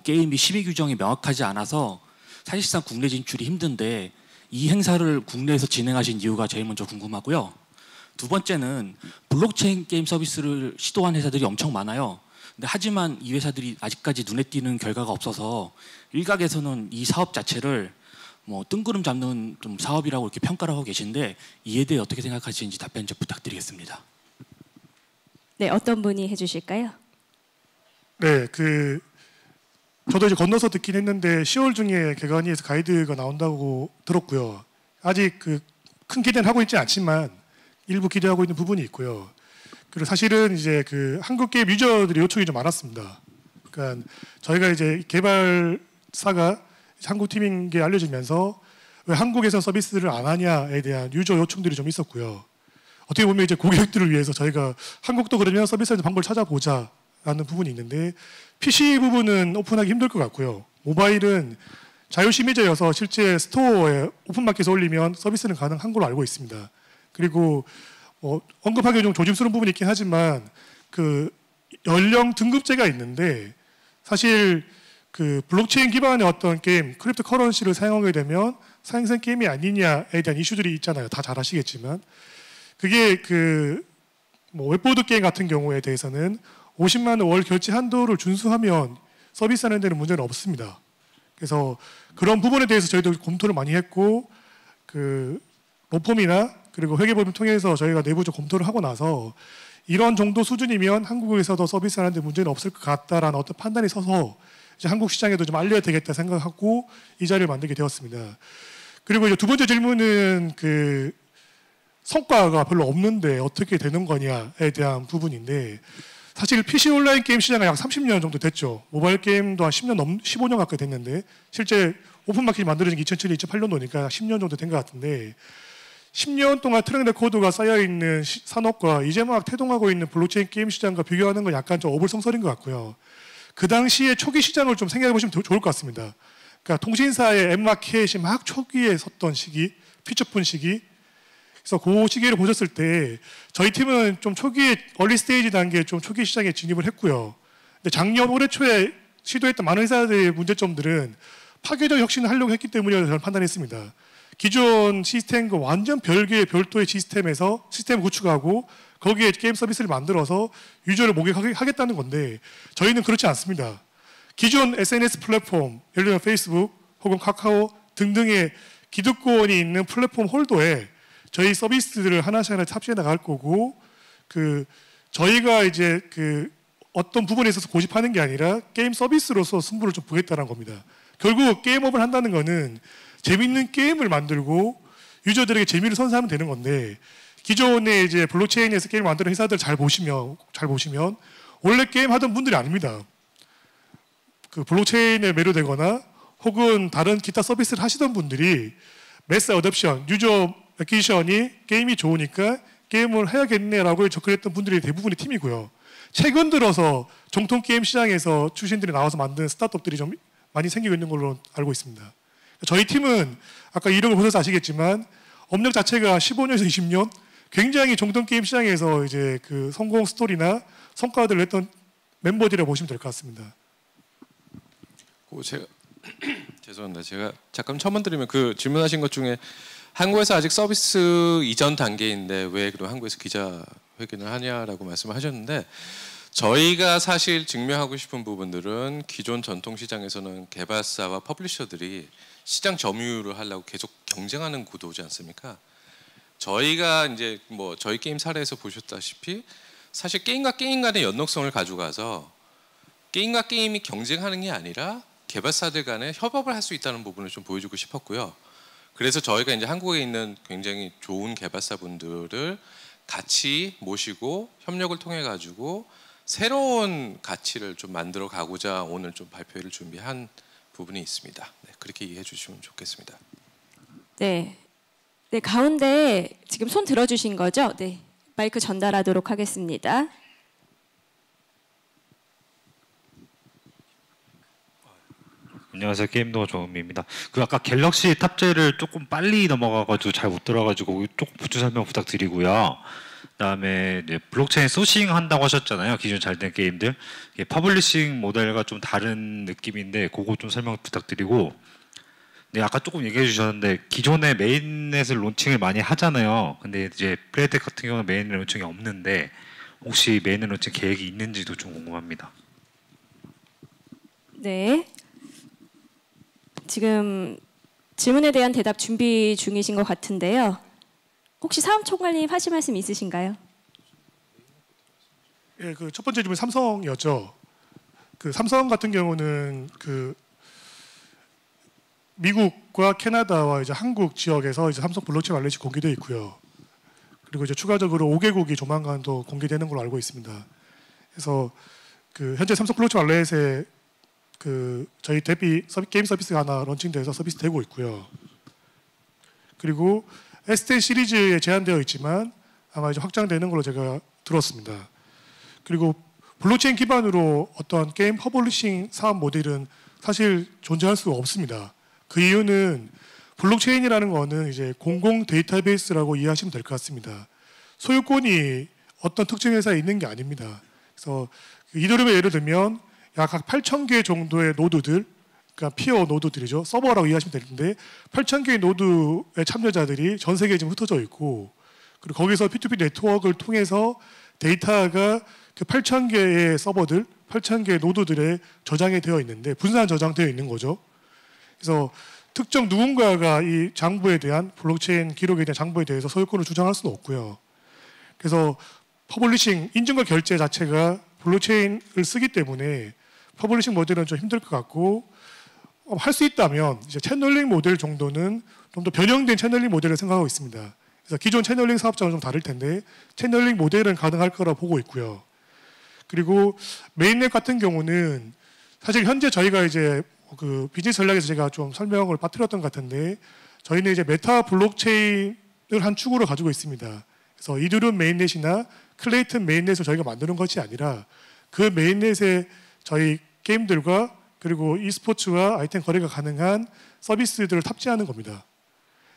게임이 심의 규정이 명확하지 않아서 사실상 국내 진출이 힘든데 이 행사를 국내에서 진행하신 이유가 제일 먼저 궁금하고요. 두 번째는 블록체인 게임 서비스를 시도한 회사들이 엄청 많아요. 근데 하지만 이 회사들이 아직까지 눈에 띄는 결과가 없어서 일각에서는 이 사업 자체를 뜬구름 잡는 좀 사업이라고 이렇게 평가를 하고 계신데 이에 대해 어떻게 생각하시는지 답변 좀 부탁드리겠습니다. 네, 어떤 분이 해주실까요? 네, 저도 이제 건너서 듣긴 했는데 10월 중에 개관위에서 가이드가 나온다고 들었고요. 아직 큰 기대는 하고 있지 않지만 일부 기대하고 있는 부분이 있고요. 그리고 사실은 이제 한국 게임 유저들이 요청이 좀 많았습니다. 그러니까 저희가 이제 개발사가 한국 팀인 게 알려지면서 왜 한국에서 서비스를 안 하냐에 대한 유저 요청들이 좀 있었고요. 어떻게 보면 이제 고객들을 위해서 저희가 한국도 그러면 서비스하는 방법을 찾아보자라는 부분이 있는데 PC 부분은 오픈하기 힘들 것 같고요. 모바일은 자유심의제여서 실제 스토어에 오픈마켓에 올리면 서비스는 가능한 걸로 알고 있습니다. 그리고 언급하기 좀 조심스러운 부분이 있긴 하지만 연령 등급제가 있는데 사실 블록체인 기반의 어떤 게임, 크립토 커런시를 사용하게 되면 사행성 게임이 아니냐에 대한 이슈들이 있잖아요. 다 잘 아시겠지만 그게 웹보드 게임 같은 경우에 대해서는 50만 원 월 결제 한도를 준수하면 서비스하는 데는 문제는 없습니다. 그래서 그런 부분에 대해서 저희도 검토를 많이 했고 로펌이나 그리고 회계법을 통해서 저희가 내부적 검토를 하고 나서 이런 정도 수준이면 한국에서도 서비스하는 데 문제는 없을 것 같다라는 어떤 판단이 서서 이제 한국 시장에도 좀 알려야 되겠다 생각하고 이 자리를 만들게 되었습니다. 그리고 이제 두 번째 질문은 성과가 별로 없는데 어떻게 되는 거냐에 대한 부분인데 사실 PC 온라인 게임 시장은 약 30년 정도 됐죠. 모바일 게임도 한 15년 가까이 됐는데 실제 오픈마켓이 만들어진 게 2007년, 2008년도니까 10년 정도 된 것 같은데 10년 동안 트랙 레코드가 쌓여있는 산업과 이제 막 태동하고 있는 블록체인 게임 시장과 비교하는 건 약간 좀 어불성설인 것 같고요. 그 당시에 초기 시장을 좀 생각해 보시면 좋을 것 같습니다. 그러니까 통신사의 앱마켓이 막 초기에 섰던 시기, 피처폰 시기. 그래서 그 시기를 보셨을 때 저희 팀은 좀 초기에 얼리 스테이지 단계에 좀 초기 시장에 진입을 했고요. 근데 작년 올해 초에 시도했던 많은 회사들의 문제점들은 파괴적 혁신을 하려고 했기 때문이라고 저는 판단했습니다. 기존 시스템과 완전 별개의 별도의 시스템에서 시스템을 구축하고 거기에 게임 서비스를 만들어서 유저를 목격하겠다는 건데 저희는 그렇지 않습니다. 기존 SNS 플랫폼, 예를 들면 페이스북 혹은 카카오 등등의 기득권이 있는 플랫폼 홀더에 저희 서비스들을 하나씩 탑재해 나갈 거고 저희가 이제 어떤 부분에 있어서 고집하는 게 아니라 게임 서비스로서 승부를 좀 보겠다는 겁니다. 결국 게임업을 한다는 거는 재밌는 게임을 만들고 유저들에게 재미를 선사하면 되는 건데 기존에 이제 블록체인에서 게임을 만드는 회사들 잘 보시면 원래 게임 하던 분들이 아닙니다. 블록체인에 매료되거나 혹은 다른 기타 서비스를 하시던 분들이 매스 어댑션, 유저 애퀴지션이 게임이 좋으니까 게임을 해야겠네라고 접근했던 분들이 대부분의 팀이고요. 최근 들어서 정통 게임 시장에서 출신들이 나와서 만든 스타트업들이 좀 많이 생기고 있는 걸로 알고 있습니다. 저희 팀은 아까 이름을 보셔서 아시겠지만 업력 자체가 15년에서 20년 굉장히 정통 게임 시장에서 이제 성공 스토리나 성과들을 냈던 멤버들이라고 보시면 될 것 같습니다. 제가 죄송합니다. 제가 잠깐 첨언 드리면 질문하신 것 중에 한국에서 아직 서비스 이전 단계인데 왜 그럼 한국에서 기자회견을 하냐라고 말씀을 하셨는데 저희가 사실 증명하고 싶은 부분들은 기존 전통 시장에서는 개발사와 퍼블리셔들이 시장 점유율을 하려고 계속 경쟁하는 구도지 않습니까? 저희가 이제 저희 게임 사례에서 보셨다시피 사실 게임과 게임 간의 연동성을 가져가서 게임과 게임이 경쟁하는 게 아니라 개발사들 간에 협업을 할 수 있다는 부분을 좀 보여주고 싶었고요. 그래서 저희가 이제 한국에 있는 굉장히 좋은 개발사분들을 같이 모시고 협력을 통해 가지고 새로운 가치를 좀 만들어 가고자 오늘 좀 발표회를 준비한 부분이 있습니다. 네, 그렇게 이해해 주시면 좋겠습니다. 네, 가운데 지금 손 들어주신 거죠? 네, 마이크 전달하도록 하겠습니다. 안녕하세요. 게임노 조은미입니다. 아까 갤럭시 탑재를 조금 빨리 넘어가가지고 잘 못 들어가지고 조금 부수 설명 부탁드리고요. 그다음에 이제 블록체인 소싱 한다고 하셨잖아요. 기존 잘 된 게임들. 퍼블리싱 모델과 좀 다른 느낌인데 그거 좀 설명 부탁드리고. 네, 아까 조금 얘기해 주셨는데 기존에 메인넷을 론칭을 많이 하잖아요. 근데 이제 플레이텍 같은 경우는 메인넷 론칭이 없는데 혹시 메인넷 론칭 계획이 있는지도 좀 궁금합니다. 네. 지금 질문에 대한 대답 준비 중이신 것 같은데요. 혹시 사업총괄님 하실 말씀 있으신가요? 예, 첫 번째 질문 삼성이었죠. 삼성 같은 경우는 미국과 캐나다와 이제 한국 지역에서 이제 삼성 블록체인 wallet이 공개되어 있고요. 그리고 이제 추가적으로 5개국이 조만간 또 공개되는 걸로 알고 있습니다. 그래서 현재 삼성 블록체인 wallet에 저희 대비 게임 서비스가 하나 런칭돼서 서비스 되고 있고요. 그리고 S10 시리즈에 제한되어 있지만 아마 이제 확장되는 걸로 제가 들었습니다. 그리고 블록체인 기반으로 어떤 게임 퍼블리싱 사업 모델은 사실 존재할 수 없습니다. 그 이유는 블록체인이라는 거는 이제 공공 데이터베이스라고 이해하시면 될 것 같습니다. 소유권이 어떤 특정 회사에 있는 게 아닙니다. 그래서 이더리움의 예를 들면 약 8,000개 정도의 노드들, 그러니까 피어 노드들이죠. 서버라고 이해하시면 될 텐데 8,000개의 노드의 참여자들이 전 세계에 지금 흩어져 있고 그리고 거기서 P2P 네트워크를 통해서 데이터가 8,000개의 서버들, 8,000개의 노드들에 저장이 되어 있는데 분산 저장되어 있는 거죠. 그래서 특정 누군가가 이 장부에 대한 블록체인 기록에 대한 장부에 대해서 소유권을 주장할 수는 없고요. 그래서 퍼블리싱, 인증과 결제 자체가 블록체인을 쓰기 때문에 퍼블리싱 모델은 좀 힘들 것 같고 할 수 있다면 이제 채널링 모델 정도는 좀 더 변형된 채널링 모델을 생각하고 있습니다. 그래서 기존 채널링 사업자는 좀 다를 텐데 채널링 모델은 가능할 거라 보고 있고요. 그리고 메인넷 같은 경우는 사실 현재 저희가 이제 비즈니스 전략에서 제가 좀 설명을 빠뜨렸던 것 같은데 저희는 이제 메타 블록체인을 한 축으로 가지고 있습니다. 그래서 이더리움 메인넷이나 클레이튼 메인넷을 저희가 만드는 것이 아니라 그 메인넷에 저희 게임들과 그리고 e스포츠와 아이템 거래가 가능한 서비스들을 탑재하는 겁니다.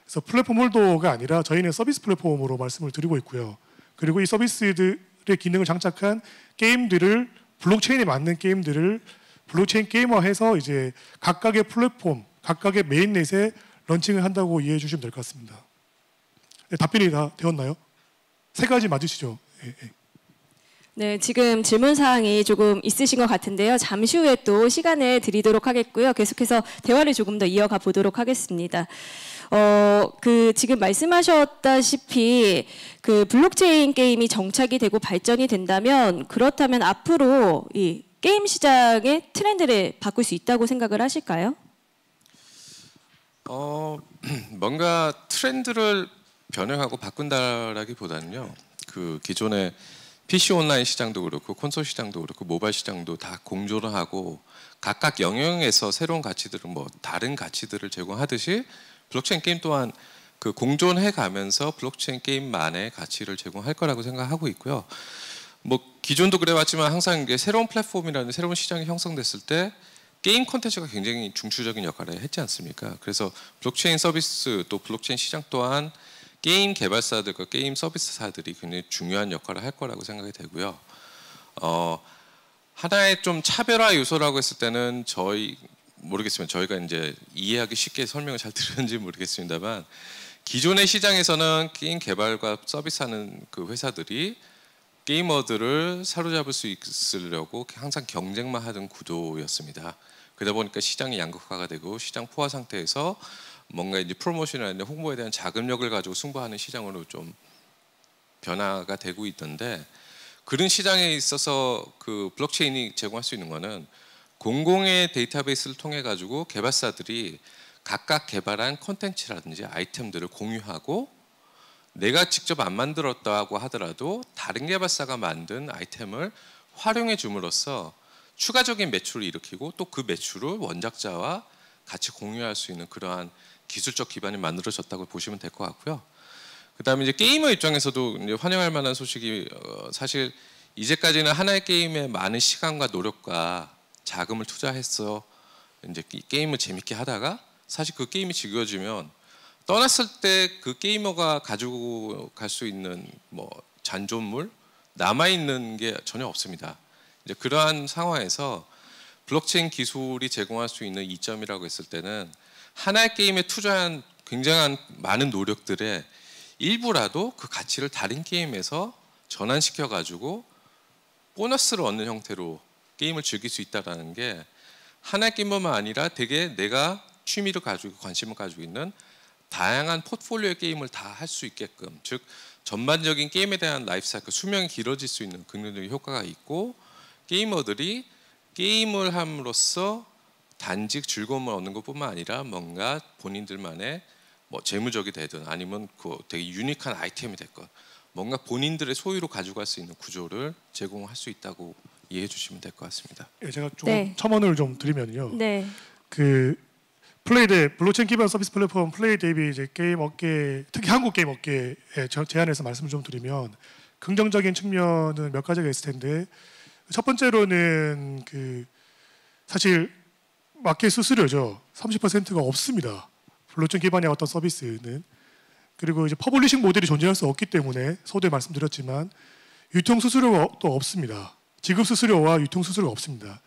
그래서 플랫폼 홀더가 아니라 저희는 서비스 플랫폼으로 말씀을 드리고 있고요. 그리고 이 서비스들의 기능을 장착한 게임들을 블록체인에 맞는 게임들을 블록체인 게이머해서 이제 각각의 플랫폼, 각각의 메인넷에 런칭을 한다고 이해해 주시면 될 것 같습니다. 네, 답변이 다 되었나요? 세 가지 맞으시죠? 예. 네, 지금 질문 사항이 조금 있으신 것 같은데요. 잠시 후에 또 시간을 드리도록 하겠고요. 계속해서 대화를 조금 더 이어가 보도록 하겠습니다. 그 지금 말씀하셨다시피 그 블록체인 게임이 정착이 되고 발전이 된다면 그렇다면 앞으로 이 게임 시장의 트렌드를 바꿀 수 있다고 생각을 하실까요? 뭔가 트렌드를 변형하고 바꾼다라기보다는요. 그 기존의 PC 온라인 시장도 그렇고 콘솔 시장도 그렇고 모바일 시장도 다 공존을 하고 각각 영역에서 새로운 가치들을 뭐 다른 가치들을 제공하듯이 블록체인 게임 또한 그 공존해 가면서 블록체인 게임만의 가치를 제공할 거라고 생각하고 있고요. 뭐 기존도 그래왔지만 항상 이게 새로운 플랫폼이라는 새로운 시장이 형성됐을 때 게임 콘텐츠가 굉장히 중추적인 역할을 했지 않습니까? 그래서 블록체인 서비스 또 블록체인 시장 또한 게임 개발사들과 게임 서비스사들이 굉장히 중요한 역할을 할 거라고 생각이 되고요. 하나의 좀 차별화 요소라고 했을 때는 모르겠지만 저희가 이제 이해하기 쉽게 설명을 잘 들었는지 모르겠습니다만 기존의 시장에서는 게임 개발과 서비스하는 그 회사들이 게이머들을 사로잡을 수 있으려고 항상 경쟁만 하던 구도였습니다. 그러다 보니까 시장이 양극화가 되고 시장 포화 상태에서 뭔가 이제 프로모션이나 홍보에 대한 자금력을 가지고 승부하는 시장으로 좀 변화가 되고 있던데 그런 시장에 있어서 그 블록체인이 제공할 수 있는 거는 공공의 데이터베이스를 통해 가지고 개발사들이 각각 개발한 콘텐츠라든지 아이템들을 공유하고 내가 직접 안 만들었다고 하더라도 다른 개발사가 만든 아이템을 활용해 줌으로써 추가적인 매출을 일으키고 또 그 매출을 원작자와 같이 공유할 수 있는 그러한 기술적 기반이 만들어졌다고 보시면 될 것 같고요. 그다음에 이제 게이머 입장에서도 이제 환영할 만한 소식이 사실 이제까지는 하나의 게임에 많은 시간과 노력과 자금을 투자해서 이제 게임을 재밌게 하다가 사실 그 게임이 지겨워지면 떠났을 때 그 게이머가 가지고 갈 수 있는 뭐 잔존물 남아 있는 게 전혀 없습니다. 이제 그러한 상황에서 블록체인 기술이 제공할 수 있는 이점이라고 했을 때는 하나의 게임에 투자한 굉장한 많은 노력들의 일부라도 그 가치를 다른 게임에서 전환시켜 가지고 보너스를 얻는 형태로 게임을 즐길 수 있다는 게 하나의 게임뿐만 아니라 되게 내가 취미를 가지고 관심을 가지고 있는 다양한 포트폴리오의 게임을 다 할 수 있게끔 즉 전반적인 게임에 대한 라이프 사이클 수명이 길어질 수 있는 긍정적인 효과가 있고 게이머들이 게임을 함으로써 단지 즐거움을 얻는 것뿐만 아니라 뭔가 본인들만의 뭐 재무적이 되든 아니면 그 되게 유니크한 아이템이 됐건 뭔가 본인들의 소유로 가져갈 수 있는 구조를 제공할 수 있다고 이해해 주시면 될 것 같습니다. 예, 제가 좀 첨언을 좀 드리면요. 네. 그 플레이대 블록체인 기반 서비스 플랫폼 플레이데이 이제 게임 업계 특히 한국 게임 업계에 제안해서 말씀을 좀 드리면 긍정적인 측면은 몇 가지가 있을 텐데 첫 번째로는 그 사실 마켓 수수료죠. 30%가 없습니다. 블록체인 기반의 어떤 서비스는. 그리고 이제 퍼블리싱 모델이 존재할 수 없기 때문에 서두에 말씀드렸지만 유통 수수료가 또 없습니다. 지급 수수료와 유통 수수료가 없습니다.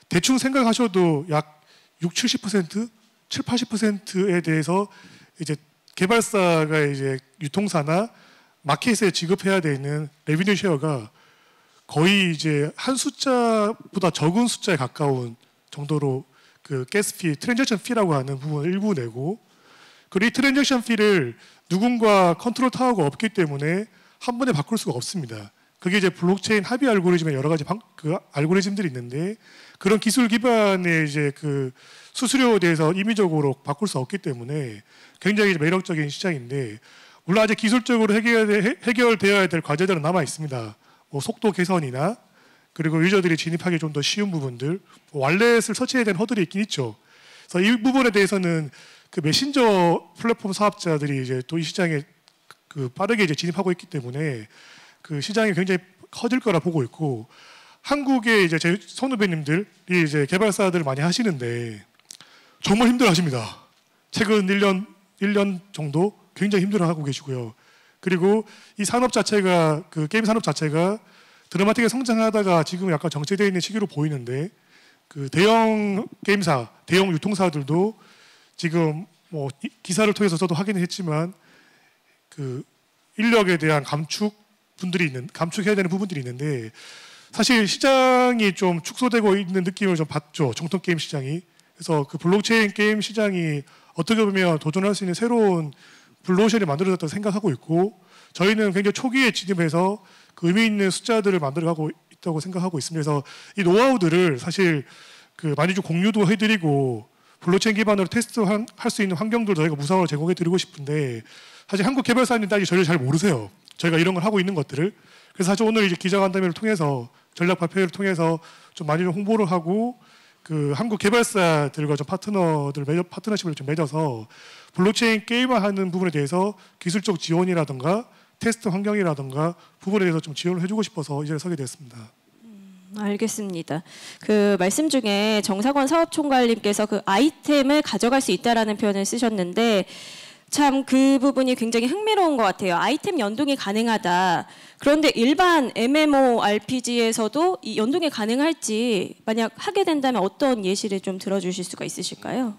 대충 생각하셔도 약 60-70%, 70-80%에 대해서 이제 개발사가 이제 유통사나 마켓에 지급해야 되는 레비뉴 쉐어가 거의 이제 한 숫자보다 적은 숫자에 가까운 정도로 그 가스피, 트랜잭션 피라고 하는 부분을 일부 내고 그리고 이 트랜잭션 피를 누군가 컨트롤 타워가 없기 때문에 한 번에 바꿀 수가 없습니다. 그게 이제 블록체인 합의 알고리즘의 여러 가지 그 알고리즘들이 있는데 그런 기술 기반의 이제 그 수수료에 대해서 임의적으로 바꿀 수 없기 때문에 굉장히 매력적인 시장인데 물론 아직 기술적으로 해결되어야 될 과제들은 남아 있습니다. 뭐 속도 개선이나 그리고 유저들이 진입하기 좀 더 쉬운 부분들, wallet을 설치해야 되는 허들이 있긴 있죠. 그래서 이 부분에 대해서는 그 메신저 플랫폼 사업자들이 이제 또 이 시장에 그 빠르게 이제 진입하고 있기 때문에 그 시장이 굉장히 커질 거라 보고 있고 한국의 이제 제 선후배님들이 이제 개발사들을 많이 하시는데 정말 힘들어하십니다. 최근 1년 정도 굉장히 힘들어하고 계시고요. 그리고 이 산업 자체가 그 게임 산업 자체가 드라마틱하게 성장하다가 지금 약간 정체되어 있는 시기로 보이는데 그 대형 게임사, 대형 유통사들도 지금 뭐 기사를 통해서 저도 확인을 했지만 그 인력에 대한 감축해야 되는 부분들이 있는데 사실 시장이 좀 축소되고 있는 느낌을 좀 받죠. 정통 게임 시장이. 그래서 그 블록체인 게임 시장이 어떻게 보면 도전할 수 있는 새로운 블루오션이 만들어졌다고 생각하고 있고, 저희는 굉장히 초기에 진입해서 그 의미 있는 숫자들을 만들어가고 있다고 생각하고 있습니다. 그래서 이 노하우들을 사실 그 많이 좀 공유도 해드리고 블록체인 기반으로 테스트할 수 있는 환경들도 저희가 무상으로 제공해드리고 싶은데, 사실 한국 개발사님들이 아직 저희를 잘 모르세요. 저희가 이런 걸 하고 있는 것들을. 그래서 사실 오늘 이제 기자간담회를 통해서 전략 발표회를 통해서 좀 많이 좀 홍보를 하고 그 한국 개발사들과 좀 파트너십을 좀 맺어서 블록체인 게임화하는 부분에 대해서 기술적 지원이라든가 테스트 환경이라든가 부분에 대해서 좀 지원을 해주고 싶어서 이 자리에 서게 됐습니다. 알겠습니다. 그 말씀 중에 정상원 사업총괄님께서 그 아이템을 가져갈 수 있다라는 표현을 쓰셨는데 참 그 부분이 굉장히 흥미로운 것 같아요. 아이템 연동이 가능하다. 그런데 일반 MMORPG에서도 이 연동이 가능할지 만약 하게 된다면 어떤 예시를 좀 들어주실 수가 있으실까요?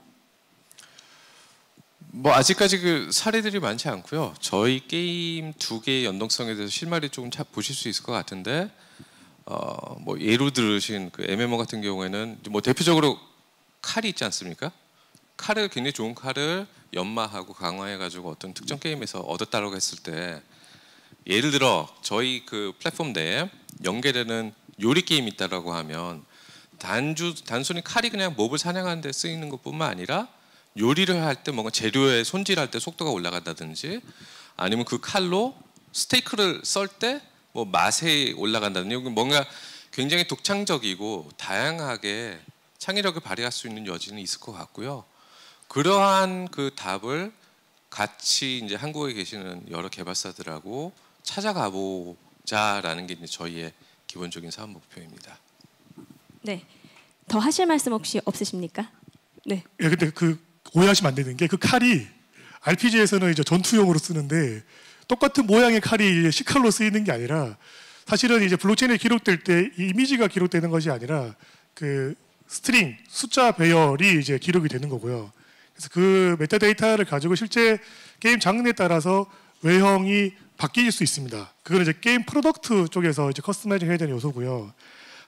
뭐 아직까지 그 사례들이 많지 않고요. 저희 게임 2개의 연동성에 대해서 실마리 조금 보실 수 있을 것 같은데, 뭐 예로 들으신 그 MMO 같은 경우에는 뭐 대표적으로 칼이 있지 않습니까? 칼을 굉장히 좋은 칼을 연마하고 강화해가지고 어떤 특정 게임에서 얻었다라고 했을 때, 예를 들어 저희 그 플랫폼 내에 연계되는 요리 게임이 있다라고 하면 단순히 칼이 그냥 몹을 사냥하는 데 쓰이는 것뿐만 아니라 요리를 할 때 뭔가 재료에 손질할 때 속도가 올라간다든지, 아니면 그 칼로 스테이크를 썰 때 뭐 맛이 올라간다든지, 뭔가 굉장히 독창적이고 다양하게 창의력을 발휘할 수 있는 여지는 있을 것 같고요. 그러한 그 답을 같이 이제 한국에 계시는 여러 개발사들하고 찾아가 보자라는 게 이제 저희의 기본적인 사업 목표입니다. 네, 더 하실 말씀 혹시 없으십니까? 네. 예, 근데 그 오해하시면 안 되는 게 그 칼이 RPG에서는 이제 전투용으로 쓰는데 똑같은 모양의 칼이 시칼로 쓰이는 게 아니라, 사실은 이제 블록체인에 기록될 때 이 이미지가 기록되는 것이 아니라 그 스트링 숫자 배열이 이제 기록이 되는 거고요. 그래서 그 메타데이터를 가지고 실제 게임 장르에 따라서 외형이 바뀔 수 있습니다. 그거는 이제 게임 프로덕트 쪽에서 이제 커스터마이징 해야 되는 요소고요.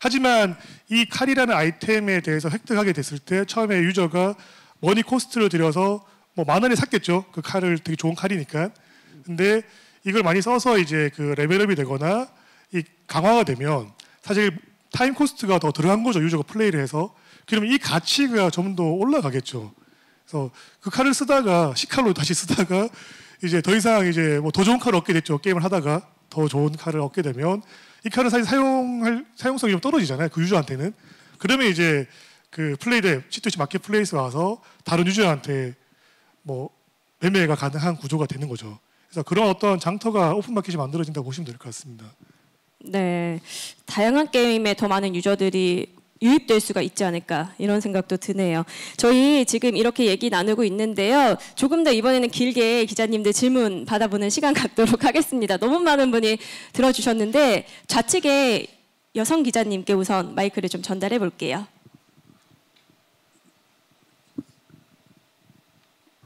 하지만 이 칼이라는 아이템에 대해서 획득하게 됐을 때 처음에 유저가 머니 코스트를 들여서 뭐 10,000원에 샀겠죠. 그 칼을 되게 좋은 칼이니까. 근데 이걸 많이 써서 이제 그 레벨업이 되거나 이 강화가 되면 사실 타임 코스트가 더 들어간 거죠. 유저가 플레이를 해서. 그러면 이 가치가 좀 더 올라가겠죠. 그래서 그 칼을 쓰다가 시칼로 다시 쓰다가 이제 더 이상 이제 뭐 더 좋은 칼을 얻게 됐죠. 게임을 하다가 더 좋은 칼을 얻게 되면 이 칼은 사실 사용성이 좀 떨어지잖아요. 그 유저한테는. 그러면 이제 그 플레이대 C2C 마켓플레이스 와서 다른 유저한테 뭐 매매가 가능한 구조가 되는 거죠. 그래서 그런 어떤 장터가 오픈마켓이 만들어진다고 보시면 될 것 같습니다. 네, 다양한 게임에 더 많은 유저들이 유입될 수가 있지 않을까 이런 생각도 드네요. 저희 지금 이렇게 얘기 나누고 있는데요. 조금 더 이번에는 길게 기자님들 질문 받아보는 시간 갖도록 하겠습니다. 너무 많은 분이 들어주셨는데 좌측에 여성 기자님께 우선 마이크를 좀 전달해 볼게요.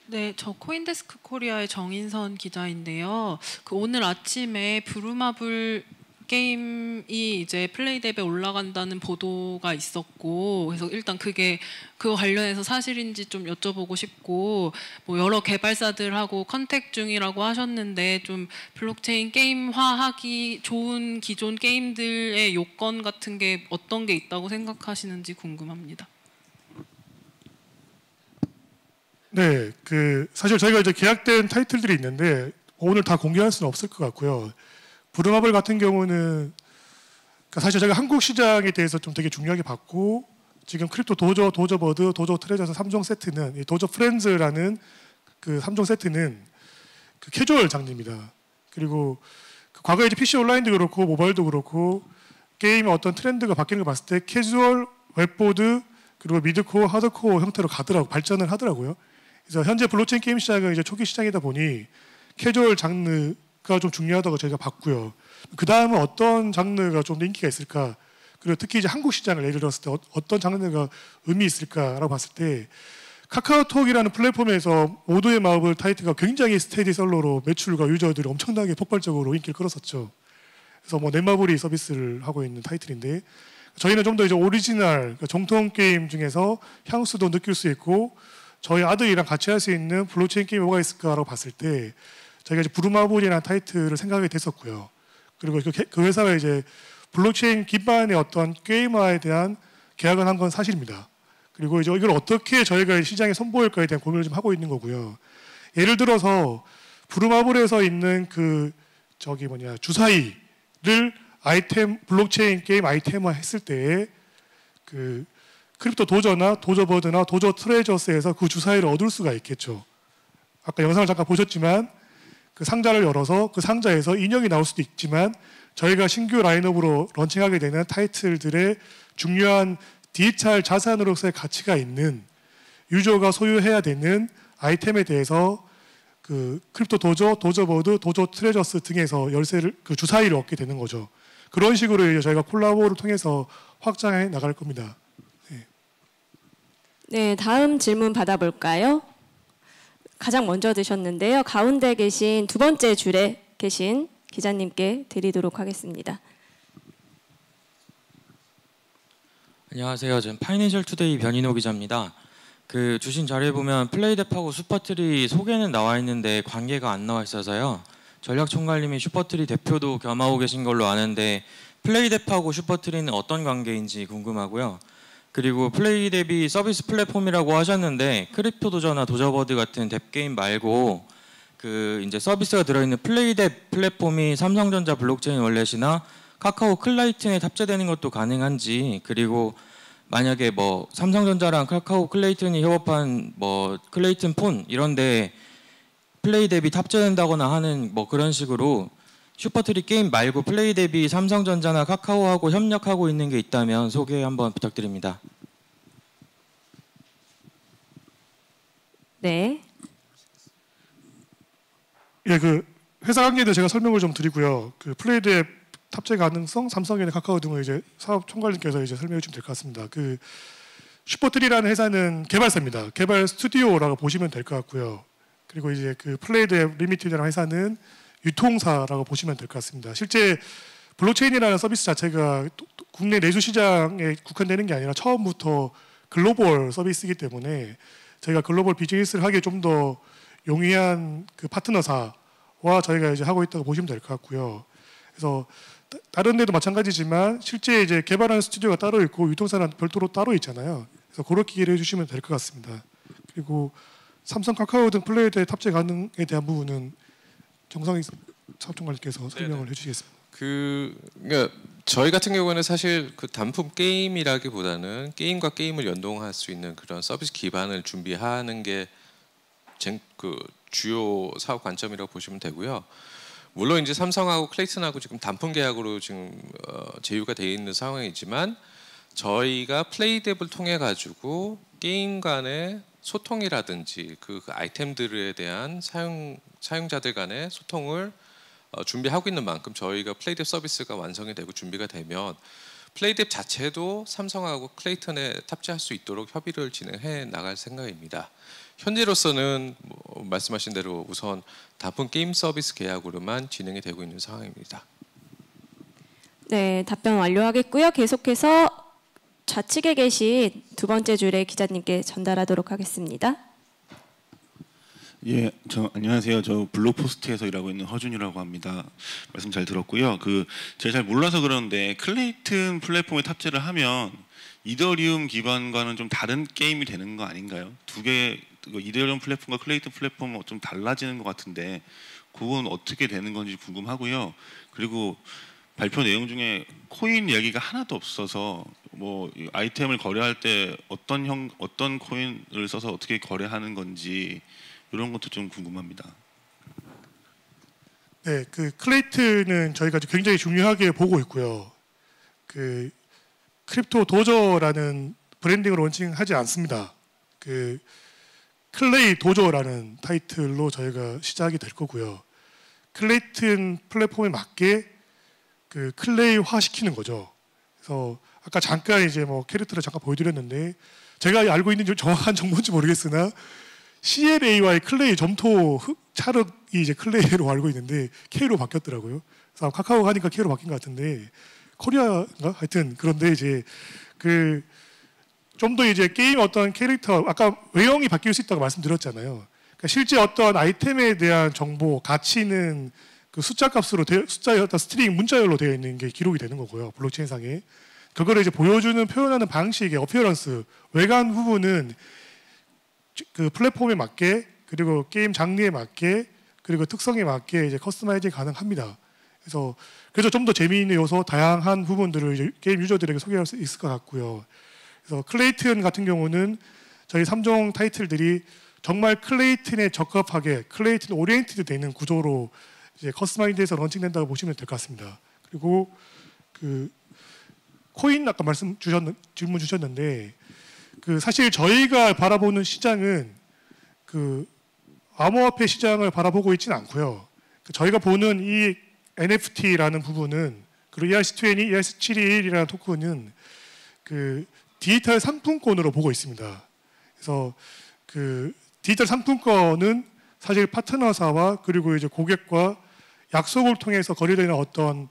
네, 저 코인데스크 코리아의 정인선 기자인데요. 그 오늘 아침에 부루마블 게임이 이제 플레이뎁에 올라간다는 보도가 있었고, 그래서 일단 그거 관련해서 사실인지 좀 여쭤보고 싶고, 뭐 여러 개발사들하고 컨택 중이라고 하셨는데 좀 블록체인 게임화하기 좋은 기존 게임들의 요건 같은 게 어떤 게 있다고 생각하시는지 궁금합니다. 네, 그 사실 저희가 이제 계약된 타이틀들이 있는데 오늘 다 공개할 수는 없을 것 같고요. 부루마블 같은 경우는 사실 저희가 한국 시장에 대해서 좀 되게 중요하게 봤고, 지금 크립토 도저, 도저버드, 도저 트레저스 3종 세트는 이 도저 프렌즈라는 그 3종 세트는 그 캐주얼 장르입니다. 그리고 그 과거에 이제 PC 온라인도 그렇고 모바일도 그렇고 게임의 어떤 트렌드가 바뀌는 걸 봤을 때 캐주얼, 웹보드, 그리고 미드코어, 하드코어 형태로 발전을 하더라고요. 그래서 현재 블록체인 게임 시장은 이제 초기 시장이다 보니 캐주얼 장르가 좀 중요하다고 저희가 봤고요. 그 다음은 어떤 장르가 좀 더 인기가 있을까? 그리고 특히 이제 한국 시장을 예를 들었을 때 어떤 장르가 의미 있을까라고 봤을 때 카카오톡이라는 플랫폼에서 모두의 마법을 타이틀가 굉장히 스테디셀러로 매출과 유저들이 엄청나게 폭발적으로 인기를 끌었었죠. 그래서 뭐 넷마블이 서비스를 하고 있는 타이틀인데 저희는 좀 더 이제 오리지널 그러니까 정통 게임 중에서 향수도 느낄 수 있고 저희 아들이랑 같이 할 수 있는 블록체인 게임이 뭐가 있을까라고 봤을 때 저희가 이제 부루마블이라는 타이틀을 생각하게 됐었고요. 그리고 그 회사가 이제 블록체인 기반의 어떤 게임화에 대한 계약을 한 건 사실입니다. 그리고 이제 이걸 어떻게 저희가 시장에 선보일까에 대한 고민을 좀 하고 있는 거고요. 예를 들어서 부루마블에서 있는 그 주사위를 아이템 블록체인 게임 아이템화 했을 때 그 크립토 도저나 도저버드나 도저 트레저스에서 그 주사위를 얻을 수가 있겠죠. 아까 영상을 잠깐 보셨지만 그 상자를 열어서 그 상자에서 인형이 나올 수도 있지만 저희가 신규 라인업으로 런칭하게 되는 타이틀들의 중요한 디지털 자산으로서의 가치가 있는 유저가 소유해야 되는 아이템에 대해서 그 크립토 도저, 도저버드, 도저 트레저스 등에서 열쇠를 그 주사위를 얻게 되는 거죠. 그런 식으로 이제 저희가 콜라보를 통해서 확장해 나갈 겁니다. 네, 다음 질문 받아볼까요? 가장 먼저 드셨는데요. 가운데 계신 두 번째 줄에 계신 기자님께 드리도록 하겠습니다. 안녕하세요. 저는 파이낸셜 투데이 변인호 기자입니다. 그 주신 자료에 보면 플레이뎁하고 슈퍼트리 소개는 나와 있는데 관계가 안 나와 있어서요. 전략총괄님이 슈퍼트리 대표도 겸하고 계신 걸로 아는데 플레이뎁하고 슈퍼트리는 어떤 관계인지 궁금하고요. 그리고 플레이뎁이 서비스 플랫폼이라고 하셨는데 크립토 도저나 도저버드 같은 뎁 게임 말고 그 이제 서비스가 들어있는 플레이뎁 플랫폼이 삼성전자 블록체인 월렛이나 카카오 클라이튼에 탑재되는 것도 가능한지, 그리고 만약에 뭐 삼성전자랑 카카오 클레이튼이 협업한 뭐 클레이튼 폰 이런데 플레이뎁이 탑재된다거나 하는 뭐 그런 식으로 슈퍼트리 게임 말고 플레이뎁이 삼성전자나 카카오하고 협력하고 있는 게 있다면 소개 한번 부탁드립니다. 네. 예, 그 회사 관계도 제가 설명을 좀 드리고요. 그 플레이뎁 탑재 가능성, 삼성이나 카카오 등을 이제 사업 총괄님께서 이제 설명해 주시면 될 것 같습니다. 그 슈퍼트리라는 회사는 개발사입니다. 개발 스튜디오라고 보시면 될 것 같고요. 그리고 이제 그 플레이뎁 리미티드라는 회사는 유통사라고 보시면 될 것 같습니다. 실제 블록체인이라는 서비스 자체가 국내 내수 시장에 국한되는 게 아니라 처음부터 글로벌 서비스이기 때문에 저희가 글로벌 비즈니스를 하기에 좀 더 용이한 그 파트너사와 저희가 이제 하고 있다고 보시면 될 것 같고요. 그래서 다른 데도 마찬가지지만 실제 이제 개발하는 스튜디오가 따로 있고 유통사는 별도로 따로 있잖아요. 그래서 그렇게 이해를 해주시면 될 것 같습니다. 그리고 삼성, 카카오 등 플레이어의 탑재 가능에 대한 부분은 정상희 사업총괄님께서 설명을 해주시겠습니다. 그러니까 저희 같은 경우에는 사실 그 단품 게임이라기보다는 게임과 게임을 연동할 수 있는 그런 서비스 기반을 준비하는 게 그 주요 사업 관점이라고 보시면 되고요. 물론 이제 삼성하고 클레이튼하고 지금 단품 계약으로 지금 제휴가 되어 있는 상황이지만 저희가 플레이뎁을 통해 가지고 게임 간의 소통이라든지 그 아이템들에 대한 사용자들 간의 소통을 준비하고 있는 만큼 저희가 플레이뎁 서비스가 완성이 되고 준비가 되면 플레이뎁 자체도 삼성하고 클레이튼에 탑재할 수 있도록 협의를 진행해 나갈 생각입니다. 현재로서는 뭐 말씀하신 대로 우선 단품 게임 서비스 계약으로만 진행이 되고 있는 상황입니다. 네, 답변 완료하겠고요. 계속해서 좌측에 계신 두 번째 줄의 기자님께 전달하도록 하겠습니다. 예, 안녕하세요. 저 블록포스트에서 일하고 있는 허준이라고 합니다. 말씀 잘 들었고요. 제가 잘 몰라서 그러는데 클레이튼 플랫폼에 탑재를 하면 이더리움 기반과는 좀 다른 게임이 되는 거 아닌가요? 두 개, 이더리움 플랫폼과 클레이튼 플랫폼은 좀 달라지는 것 같은데 그건 어떻게 되는 건지 궁금하고요. 그리고 발표 내용 중에 코인 이야기가 하나도 없어서 뭐 아이템을 거래할 때 어떤 코인을 써서 어떻게 거래하는 건지 이런 것도 좀 궁금합니다. 네, 그 클레이튼은 저희가 굉장히 중요하게 보고 있고요. 그 크립토 도저라는 브랜딩을 론칭하지 않습니다. 그 클레이 도저라는 타이틀로 저희가 시작이 될 거고요. 클레이튼 플랫폼에 맞게 그 클레이화 시키는 거죠. 그래서 아까 잠깐 이제 뭐 캐릭터를 잠깐 보여드렸는데 제가 알고 있는 정확한 정보인지 모르겠으나 CLAY 클레이 점토 찰흙이 이제 클레이로 알고 있는데 K로 바뀌었더라고요. 그래서 카카오 가니까 K로 바뀐 것 같은데 코리아인가 하여튼 그런데 이제 그 좀 더 이제 게임 어떤 캐릭터 아까 외형이 바뀔 수 있다고 말씀드렸잖아요. 그러니까 실제 어떤 아이템에 대한 정보 가치는 그 숫자 값으로 숫자의 어떤 스트링 문자열로 되어 있는 게 기록이 되는 거고요. 블록체인상에 그거를 이제 보여주는 표현하는 방식의 어피어런스 외관 부분은 그 플랫폼에 맞게 그리고 게임 장르에 맞게 그리고 특성에 맞게 이제 커스터마이징 가능합니다. 그래서 좀 더 재미있는 요소, 다양한 부분들을 이제 게임 유저들에게 소개할 수 있을 것 같고요. 그래서 클레이튼 같은 경우는 저희 3종 타이틀들이 정말 클레이튼에 적합하게 클레이튼 오리엔티드 되는 구조로 이제 커스터마이즈해서 런칭된다고 보시면 될 것 같습니다. 그리고 그 코인 아까 질문 주셨는데 그 사실 저희가 바라보는 시장은 그 암호화폐 시장을 바라보고 있지는 않고요. 저희가 보는 이 NFT라는 부분은 그리고 ERC20, ERC721이라는 토큰은 그 디지털 상품권으로 보고 있습니다. 그래서 그 디지털 상품권은 사실 파트너사와 그리고 이제 고객과 약속을 통해서 거래되는 어떤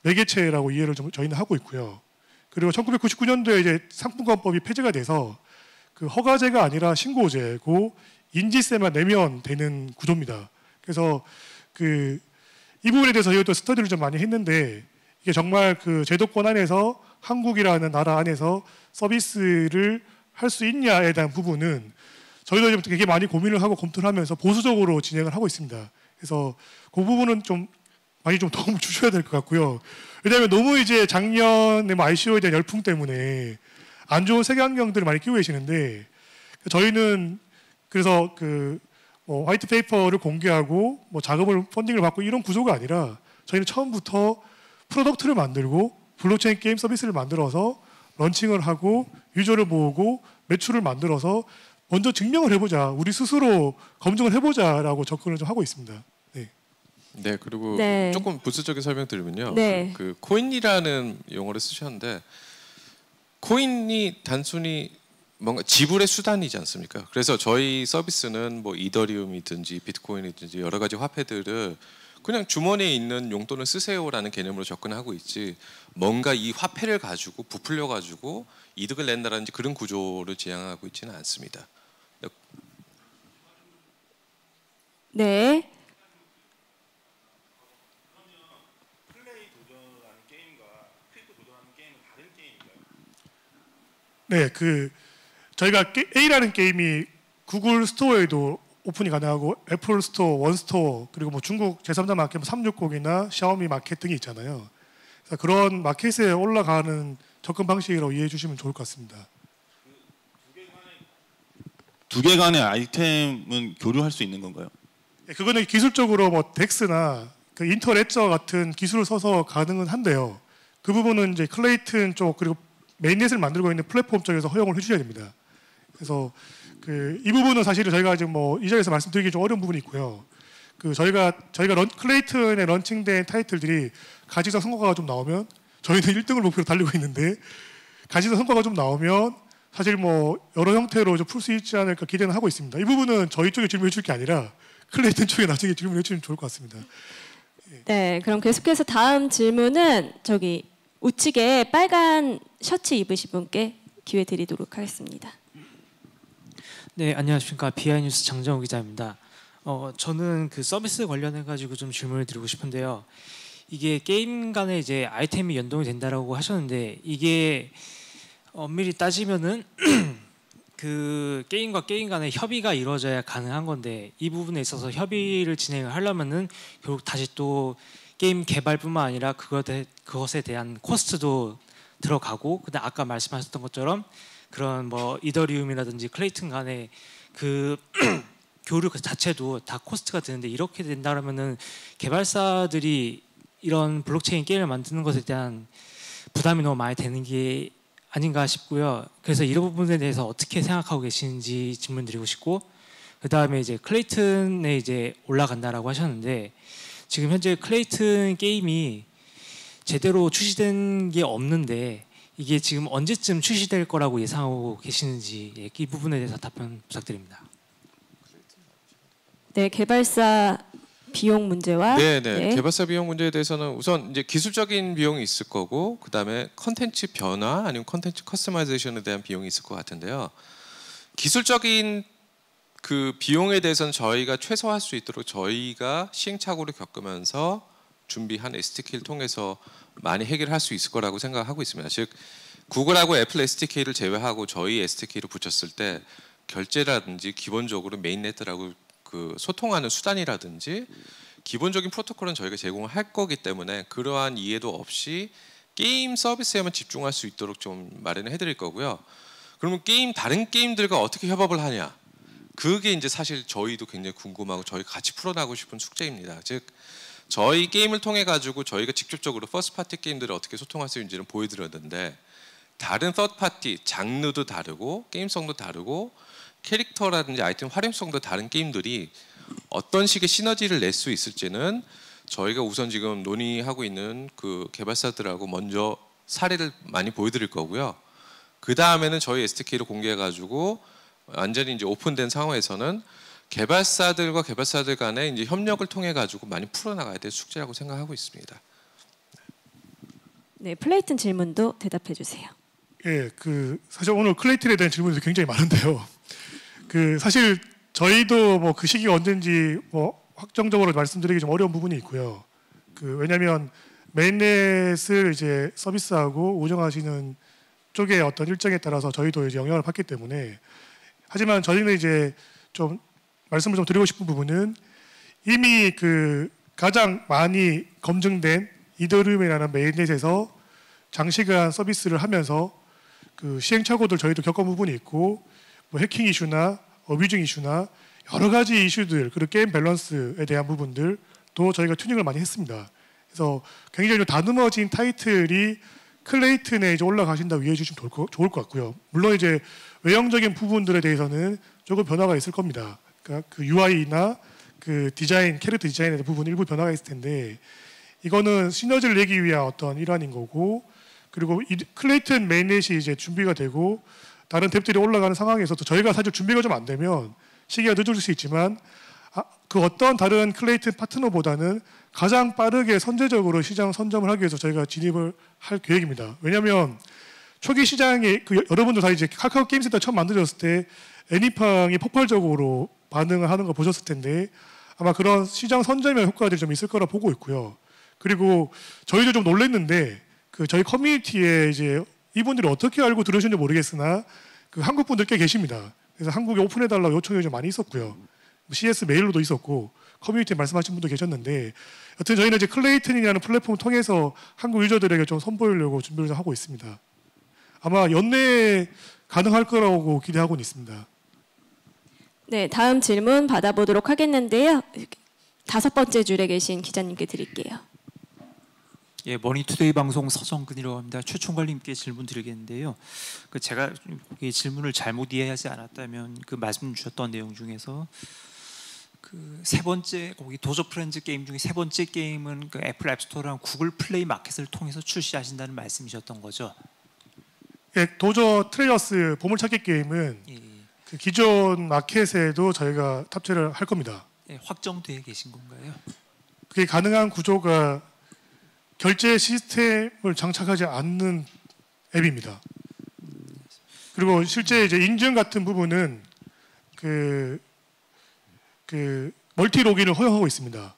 매개체라고 이해를 좀 저희는 하고 있고요. 그리고 1999년도에 이제 상품권법이 폐지가 돼서 그 허가제가 아니라 신고제고 인지세만 내면 되는 구조입니다. 그래서 그 이 부분에 대해서 저희도 스터디를 좀 많이 했는데 이게 정말 그 제도권 안에서 한국이라는 나라 안에서 서비스를 할 수 있냐에 대한 부분은 저희도 좀 되게 많이 고민을 하고 검토를 하면서 보수적으로 진행을 하고 있습니다. 그래서 그 부분은 좀 많이 좀 도움을 주셔야 될 것 같고요. 왜냐하면 너무 이제 작년에 ICO에 대한 열풍 때문에 안 좋은 세계환경들을 많이 끼고 계시는데 저희는 그래서 그 화이트 페이퍼를 공개하고 자금을 펀딩을 받고 이런 구조가 아니라 저희는 처음부터 프로덕트를 만들고 블록체인 게임 서비스를 만들어서 런칭을 하고 유저를 모으고 매출을 만들어서 먼저 증명을 해보자, 우리 스스로 검증을 해보자라고 접근을 좀 하고 있습니다. 네. 네, 그리고 네. 조금 부수적인 설명드리면요. 네. 그 코인이라는 용어를 쓰셨는데 코인이 단순히 뭔가 지불의 수단이지 않습니까? 그래서 저희 서비스는 뭐 이더리움이든지 비트코인이든지 여러 가지 화폐들을 그냥 주머니에 있는 용돈을 쓰세요라는 개념으로 접근하고 있지 뭔가 이 화폐를 가지고 부풀려 가지고 이득을 낸다든지 그런 구조를 지향하고 있지는 않습니다. 네. 네, 그 저희가 A라는 게임이 구글 스토어에도 오픈이 가능하고 애플 스토어, 원스토어 그리고 뭐 중국 제3자 마켓 360이나 샤오미 마켓 등이 있잖아요. 그래서 그런 마켓에 올라가는 접근 방식으로 이해해 주시면 좋을 것 같습니다. 두 개 간의 아이템은 교류할 수 있는 건가요? 네, 그거는 기술적으로 뭐 덱스나 그 인터레저 같은 기술을 써서 가능은 한데요. 그 부분은 이제 클레이튼 쪽 그리고 메인넷을 만들고 있는 플랫폼 쪽에서 허용을 해주셔야 됩니다. 그래서 그 이 부분은 사실은 저희가 지금 뭐 이 자리에서 말씀드리기 좀 어려운 부분이 있고요. 그 저희가 클레이튼에 런칭된 타이틀들이 가지적 성과가 좀 나오면 저희는 1등을 목표로 달리고 있는데 가지적 성과가 좀 나오면 사실 뭐 여러 형태로 좀 풀 수 있지 않을까 기대는 하고 있습니다. 이 부분은 저희 쪽에 질문해 줄 게 아니라 클레이튼 쪽에 나중에 질문해 주시면 좋을 것 같습니다. 네, 그럼 계속해서 다음 질문은 저기 우측에 빨간 셔츠 입으신 분께 기회 드리도록 하겠습니다. 네, 안녕하십니까. 비하이뉴스 장정우 기자입니다. 저는 그 서비스 관련해 가지고 좀 질문을 드리고 싶은데요. 이게 게임 간에 이제 아이템이 연동이 된다라고 하셨는데 이게 엄밀히 따지면은 그 게임과 게임 간의 협의가 이루어져야 가능한 건데 이 부분에 있어서 협의를 진행을 하려면은 결국 다시 또 게임 개발뿐만 아니라 그것에 대한 코스트도 들어가고 그다음 아까 말씀하셨던 것처럼 그런 뭐 이더리움이라든지 클레이튼 간의 그 교류 그 자체도 다 코스트가 드는데 이렇게 된다면은 개발사들이 이런 블록체인 게임을 만드는 것에 대한 부담이 너무 많이 되는 게 아닌가 싶고요. 그래서 이런 부분에 대해서 어떻게 생각하고 계시는지 질문드리고 싶고 그 다음에 이제 클레이튼에 이제 올라간다라고 하셨는데 지금 현재 클레이튼 게임이 제대로 출시된 게 없는데 이게 지금 언제쯤 출시될 거라고 예상하고 계시는지 이 부분에 대해서 답변 부탁드립니다. 네, 개발사 비용 문제와 네네. 개발사 비용 문제에 대해서는 우선 이제 기술적인 비용이 있을 거고 그다음에 컨텐츠 변화 아니면 컨텐츠 커스터마이제이션에 대한 비용이 있을 것 같은데요. 기술적인 그 비용에 대해서는 저희가 최소화할 수 있도록 저희가 시행착오를 겪으면서 준비한 SDK를 통해서 많이 해결할 수 있을 거라고 생각하고 있습니다. 즉 구글하고 애플 SDK를 제외하고 저희 SDK를 붙였을 때 결제라든지 기본적으로 메인넷하고 그 소통하는 수단이라든지 기본적인 프로토콜은 저희가 제공을 할 거기 때문에 그러한 이해도 없이 게임 서비스에만 집중할 수 있도록 좀 마련을 해드릴 거고요. 그러면 다른 게임들과 어떻게 협업을 하냐? 그게 이제 사실 저희도 굉장히 궁금하고 저희 같이 풀어나가고 싶은 숙제입니다. 즉 저희 게임을 통해 가지고 저희가 직접적으로 퍼스트 파티 게임들을 어떻게 소통할 수 있는지는 보여드렸는데 다른 서드 파티 장르도 다르고 게임성도 다르고 캐릭터라든지 아이템 활용성도 다른 게임들이 어떤 식의 시너지를 낼 수 있을지는 저희가 우선 지금 논의하고 있는 그 개발사들하고 먼저 사례를 많이 보여드릴 거고요. 그 다음에는 저희 SDK를 공개해 가지고 완전히 이제 오픈된 상황에서는 개발사들과 개발사들 간의 이제 협력을 통해 가지고 많이 풀어나가야 될 숙제라고 생각하고 있습니다. 네, 플레이튼 질문도 대답해 주세요. 예, 사실 오늘 클레이튼에 대한 질문이 굉장히 많은데요. 사실 저희도 뭐 그 시기가 언젠지 뭐 확정적으로 말씀드리기 좀 어려운 부분이 있고요. 왜냐하면 메인넷을 이제 서비스하고 운영하시는 쪽의 어떤 일정에 따라서 저희도 이제 영향을 받기 때문에 하지만 저희는 이제 좀 말씀을 좀 드리고 싶은 부분은 이미 가장 많이 검증된 이더리움이라는 메인넷에서 장시간 서비스를 하면서 시행착오들 저희도 겪은 부분이 있고 뭐 해킹 이슈나 어뷰징 이슈나 여러 가지 이슈들 그리고 게임 밸런스에 대한 부분들도 저희가 튜닝을 많이 했습니다. 그래서 굉장히 좀 다듬어진 타이틀이 클레이튼에 이제 올라가신다고 이해해 주시면 좋을 것 같고요. 물론 이제 외형적인 부분들에 대해서는 조금 변화가 있을 겁니다. 그러니까 UI나 디자인, 캐릭터 디자인에 대한 부분 일부 변화가 있을 텐데 이거는 시너지를 내기 위한 어떤 일환인 거고 그리고 클레이튼 메인넷이 이제 준비가 되고 다른 탭들이 올라가는 상황에서도 저희가 사실 준비가 좀 안 되면 시기가 늦어질 수 있지만 그 어떤 다른 클레이튼 파트너보다는 가장 빠르게 선제적으로 시장 선점을 하기 위해서 저희가 진입을 할 계획입니다. 왜냐하면 초기 시장에 여러분들 다 이제 카카오 게임센터 처음 만들어졌을 때 애니팡이 폭발적으로 반응을 하는 거 보셨을 텐데 아마 그런 시장 선점의 효과들이 좀 있을 거라 보고 있고요. 그리고 저희도 좀 놀랐는데 저희 커뮤니티에 이제 이분들이 어떻게 알고 들으셨는지 모르겠으나 한국 분들 꽤 계십니다. 그래서 한국에 오픈해달라고 요청이 좀 많이 있었고요. CS 메일로도 있었고 커뮤니티에 말씀하신 분도 계셨는데 여튼 저희는 이제 클레이튼이라는 플랫폼을 통해서 한국 유저들에게 좀 선보이려고 준비를 좀 하고 있습니다. 아마 연내에 가능할 거라고 기대하고 있습니다. 네, 다음 질문 받아보도록 하겠는데요. 5번째 줄에 계신 기자님께 드릴게요. 예, 머니투데이 방송 서정근이라고 합니다. 최총괄님께 질문 드리겠는데요. 제가 이 질문을 잘못 이해하지 않았다면 말씀 주셨던 내용 중에서 세 번째 거기 도저 프렌즈 게임 중에 세 번째 게임은 애플 앱스토어랑 구글 플레이 마켓을 통해서 출시하신다는 말씀이셨던 거죠? 예, 도저 트레이더스 보물찾기 게임은 기존 마켓에도 저희가 탑재를 할 겁니다. 예, 확정되어 계신 건가요? 그게 가능한 구조가 결제 시스템을 장착하지 않는 앱입니다. 그리고 실제 이제 인증 같은 부분은 멀티 로그인을 허용하고 있습니다.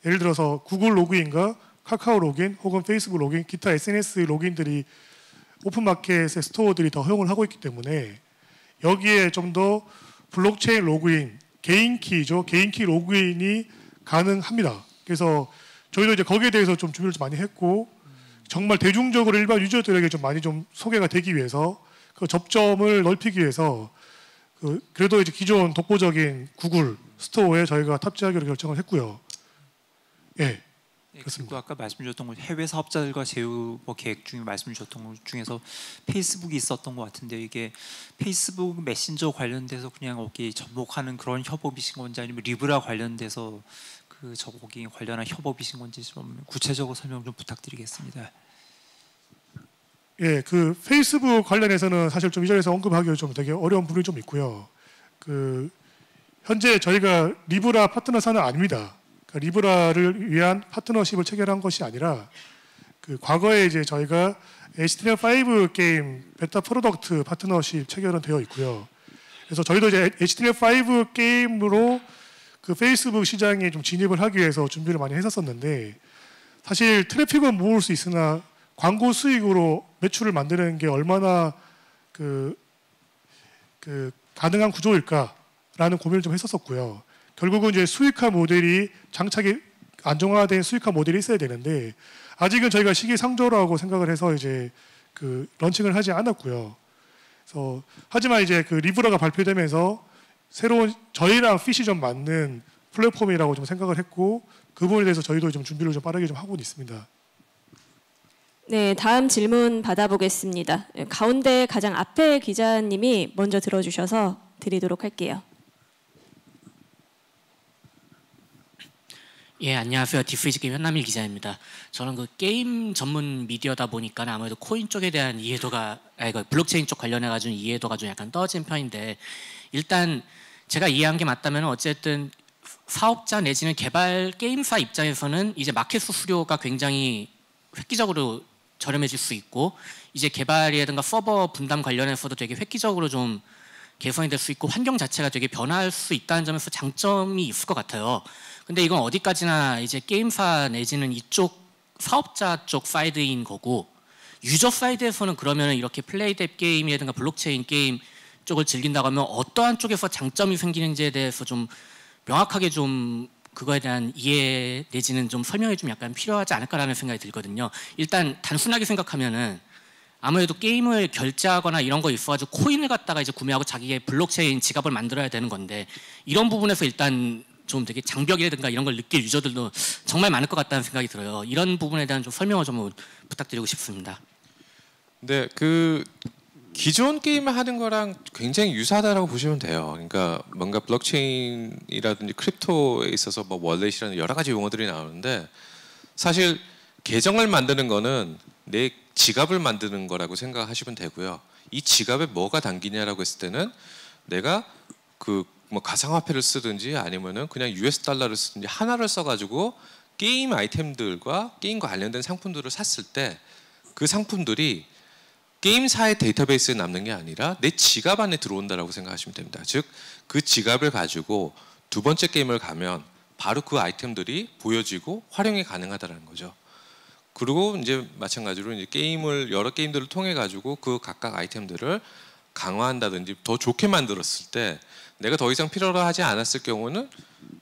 예를 들어서 구글 로그인과 카카오 로그인 혹은 페이스북 로그인, 기타 SNS 로그인들이 오픈마켓의 스토어들이 더 허용을 하고 있기 때문에 여기에 좀 더 블록체인 로그인, 개인키죠. 개인키 로그인이 가능합니다. 그래서 저희도 이제 거기에 대해서 좀 준비를 좀 많이 했고 정말 대중적으로 일반 유저들에게 좀 많이 좀 소개가 되기 위해서 그 접점을 넓히기 위해서 그래도 이제 기존 독보적인 구글 스토어에 저희가 탑재하기로 결정을 했고요. 예, 그렇습니다. 그리고 아까 말씀 주셨던 거 해외 사업자들과 제휴 계획 중에 말씀 주셨던 것 중에서 페이스북이 있었던 것 같은데 이게 페이스북 메신저 관련돼서 그냥 거기 접목하는 그런 협업이신 건지 아니면 리브라 관련돼서 거기 관련한 협업이신 건지 좀 구체적으로 설명 좀 부탁드리겠습니다. 예, 페이스북 관련해서는 사실 좀 이 자리에서 언급하기가 좀 되게 어려운 부분이 좀 있고요. 현재 저희가 리브라 파트너사는 아닙니다. 그러니까 리브라를 위한 파트너십을 체결한 것이 아니라 그 과거에 이제 저희가 HTML5 게임 베타 프로덕트 파트너십 체결은 되어 있고요. 그래서 저희도 이제 HTML5 게임으로 그 페이스북 시장에 좀 진입을 하기 위해서 준비를 많이 했었었는데 사실 트래픽은 모을 수 있으나 광고 수익으로 매출을 만드는 게 얼마나 그 가능한 구조일까라는 고민을 좀 했었었고요. 결국은 이제 수익화 모델이 장착이 안정화된 수익화 모델이 있어야 되는데 아직은 저희가 시기상조라고 생각을 해서 이제 그 런칭을 하지 않았고요. 그래서 하지만 이제 그 리브라가 발표되면서 새로운 저희랑 핏이 좀 맞는 플랫폼이라고 좀 생각을 했고 그 부분에 대해서 저희도 좀 준비를 좀 빠르게 좀 하고 있습니다. 네, 다음 질문 받아보겠습니다. 가운데 가장 앞에 기자님이 먼저 들어주셔서 드리도록 할게요. 예, 안녕하세요. 디프리즈 게임 현남일 기자입니다. 저는 그 게임 전문 미디어다 보니까 아무래도 코인 쪽에 대한 이해도가, 블록체인 쪽 관련해가지고 이해도가 좀 약간 떨어진 편인데 일단 제가 이해한 게 맞다면 어쨌든 사업자 내지는 개발 게임사 입장에서는 이제 마켓 수수료가 굉장히 획기적으로 저렴해질 수 있고 이제 개발이라든가 서버 분담 관련해서도 되게 획기적으로 좀 개선이 될 수 있고 환경 자체가 되게 변화할 수 있다는 점에서 장점이 있을 것 같아요. 근데 이건 어디까지나 이제 게임사 내지는 이쪽 사업자 쪽 사이드인 거고 유저 사이드에서는 그러면 이렇게 플레이뎁 게임이라든가 블록체인 게임 쪽을 즐긴다고 하면 어떠한 쪽에서 장점이 생기는지에 대해서 좀 명확하게 좀 그거에 대한 이해 내지는 좀 설명이 좀 약간 필요하지 않을까라는 생각이 들거든요. 일단 단순하게 생각하면은 아무래도 게임을 결제하거나 이런 거 있어가지고 코인을 갖다가 이제 구매하고 자기의 블록체인 지갑을 만들어야 되는 건데 이런 부분에서 일단 좀 되게 장벽이라든가 이런 걸 느낄 유저들도 정말 많을 것 같다는 생각이 들어요. 이런 부분에 대한 좀 설명을 좀 부탁드리고 싶습니다. 네, 그 기존 게임을 하는 거랑 굉장히 유사하다고 보시면 돼요. 그러니까 뭔가 블록체인이라든지 크립토에 있어서 뭐 월렛이라는 여러 가지 용어들이 나오는데 사실 계정을 만드는 거는 내 지갑을 만드는 거라고 생각하시면 되고요. 이 지갑에 뭐가 담기냐라고 했을 때는 내가 그 뭐 가상화폐를 쓰든지 아니면은 그냥 US 달러를 쓰든지 하나를 써가지고 게임 아이템들과 게임과 관련된 상품들을 샀을 때 그 상품들이 게임사의 데이터베이스에 남는 게 아니라 내 지갑 안에 들어온다라고 생각하시면 됩니다. 즉 그 지갑을 가지고 두 번째 게임을 가면 바로 그 아이템들이 보여지고 활용이 가능하다는 거죠. 그리고 이제 마찬가지로 이제 여러 게임들을 통해 가지고 그 각각 아이템들을 강화한다든지 더 좋게 만들었을 때 내가 더 이상 필요로 하지 않았을 경우는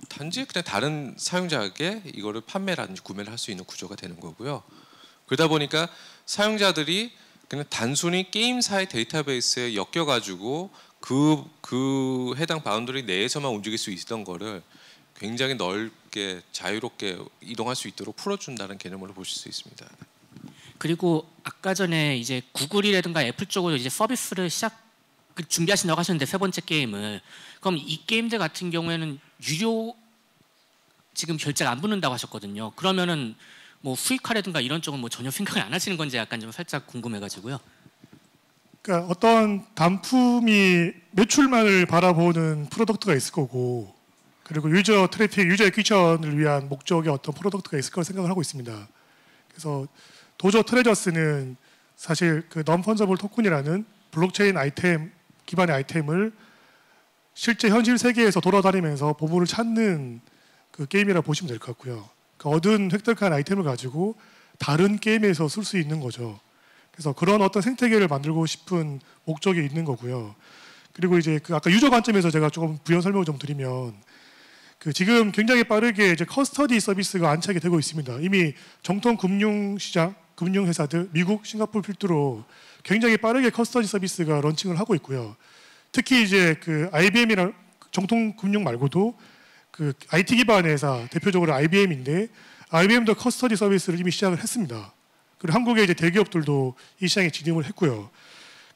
단지 그냥 다른 사용자에게 이거를 판매라든지 구매를 할 수 있는 구조가 되는 거고요. 그러다 보니까 사용자들이 그냥 단순히 게임사의 데이터베이스에 엮여가지고 그 해당 바운더리 내에서만 움직일 수 있던 거를 굉장히 넓게 자유롭게 이동할 수 있도록 풀어준다는 개념으로 보실 수 있습니다. 그리고 아까 전에 이제 구글이라든가 애플 쪽으로 이제 서비스를 준비하신다고 하셨는데 세 번째 게임을 그럼 이 게임들 같은 경우에는 유료 지금 결제가 안 붙는다고 하셨거든요. 그러면은 뭐 수익화라든가 이런 쪽은 뭐 전혀 생각을 안 하시는 건지 약간 좀 살짝 궁금해가지고요. 그러니까 어떤 단품이 매출만을 바라보는 프로덕트가 있을 거고 그리고 유저 트래픽, 유저 액퀴션을 위한 목적의 어떤 프로덕트가 있을 거라 생각을 하고 있습니다. 그래서 도저 트레저스는 사실 그 non-fungible 토큰이라는 블록체인 아이템 기반의 아이템을 실제 현실 세계에서 돌아다니면서 보물을 찾는 그 게임이라 보시면 될 것 같고요. 그 얻은 획득한 아이템을 가지고 다른 게임에서 쓸 수 있는 거죠. 그래서 그런 어떤 생태계를 만들고 싶은 목적이 있는 거고요. 그리고 이제 그 아까 유저 관점에서 제가 조금 부연 설명을 좀 드리면 그 지금 굉장히 빠르게 이제 커스터디 서비스가 안착이 되고 있습니다. 이미 정통 금융시장, 금융회사들 미국, 싱가포르 필두로 굉장히 빠르게 커스터디 서비스가 런칭을 하고 있고요. 특히 이제 그 IBM이랑 정통 금융 말고도 그 IT 기반 회사 대표적으로 IBM인데 IBM도 커스터디 서비스를 이미 시작을 했습니다. 그리고 한국의 이제 대기업들도 이 시장에 진입을 했고요.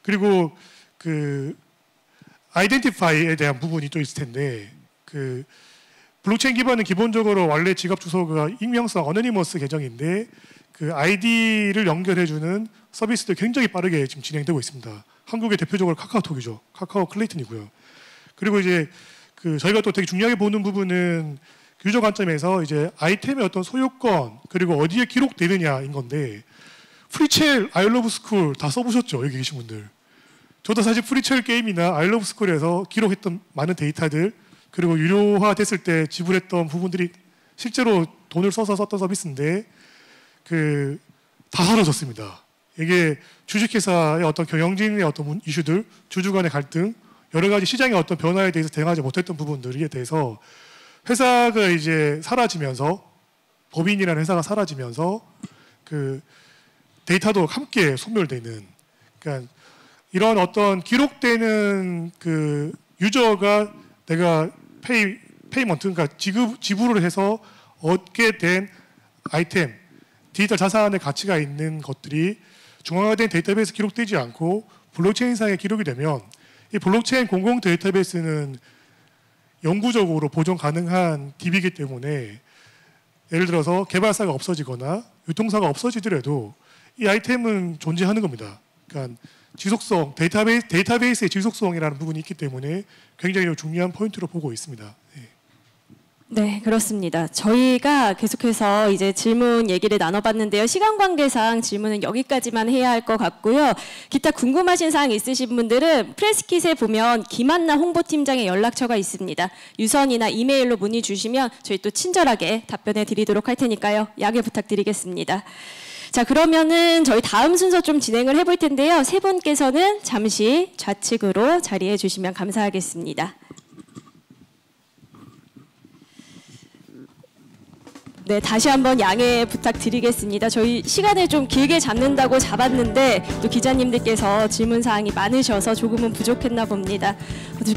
그리고 그 아이덴티파이에 대한 부분이 또 있을 텐데 그 블록체인 기반은 기본적으로 원래 지갑 주소가 익명성 어노니머스 계정인데 그 아이디를 연결해주는 서비스도 굉장히 빠르게 지금 진행되고 있습니다. 한국의 대표적으로 카카오톡이죠. 카카오 클레이튼이고요. 그리고 이제 그 저희가 또 되게 중요하게 보는 부분은 유저 관점에서 이제 아이템의 어떤 소유권 그리고 어디에 기록되느냐인 건데 프리첼, 아이러브스쿨 다 써보셨죠? 여기 계신 분들. 저도 사실 프리첼 게임이나 아이러브스쿨에서 기록했던 많은 데이터들 그리고 유료화 됐을 때 지불했던 부분들이 실제로 돈을 써서 썼던 서비스인데 다 사라졌습니다. 이게 주식회사의 어떤 경영진의 어떤 이슈들, 주주 간의 갈등, 여러 가지 시장의 어떤 변화에 대해서 대응하지 못했던 부분들에 대해서 회사가 이제 사라지면서 법인이라는 회사가 사라지면서 데이터도 함께 소멸되는 그러니까 이런 어떤 기록되는 유저가 내가 페이먼트 그러니까 지불을 해서 얻게 된 아이템 디지털 자산의 가치가 있는 것들이 중앙화된 데이터베이스에 기록되지 않고 블록체인상에 기록이 되면 이 블록체인 공공 데이터베이스는 영구적으로 보존 가능한 DB이기 때문에 예를 들어서 개발사가 없어지거나 유통사가 없어지더라도 이 아이템은 존재하는 겁니다. 그러니까 지속성, 데이터베이스의 지속성이라는 부분이 있기 때문에 굉장히 중요한 포인트로 보고 있습니다. 네, 그렇습니다. 저희가 계속해서 이제 질문 얘기를 나눠봤는데요. 시간 관계상 질문은 여기까지만 해야 할 것 같고요. 기타 궁금하신 사항 있으신 분들은 프레스킷에 보면 김한나 홍보팀장의 연락처가 있습니다. 유선이나 이메일로 문의 주시면 저희 또 친절하게 답변해 드리도록 할 테니까요. 양해 부탁드리겠습니다. 자, 그러면은 저희 다음 순서 좀 진행을 해볼 텐데요. 세 분께서는 잠시 좌측으로 자리해 주시면 감사하겠습니다. 네, 다시 한번 양해 부탁드리겠습니다. 저희 시간을 좀 길게 잡는다고 잡았는데 또 기자님들께서 질문 사항이 많으셔서 조금은 부족했나 봅니다.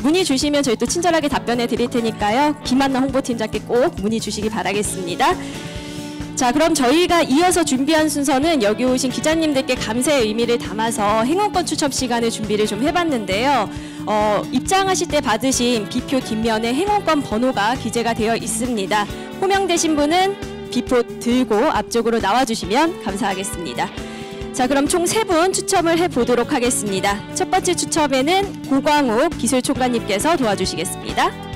문의 주시면 저희 또 친절하게 답변해 드릴 테니까요. 김한나 홍보팀장께 꼭 문의 주시기 바라겠습니다. 자, 그럼 저희가 이어서 준비한 순서는 여기 오신 기자님들께 감사의 의미를 담아서 행운권 추첨 시간을 준비를 좀 해봤는데요. 입장하실 때 받으신 비표 뒷면에 행운권 번호가 기재가 되어 있습니다. 호명되신 분은 비표 들고 앞쪽으로 나와주시면 감사하겠습니다. 자, 그럼 총 3분 추첨을 해보도록 하겠습니다. 첫 번째 추첨에는 고광욱 기술총괄님께서 도와주시겠습니다.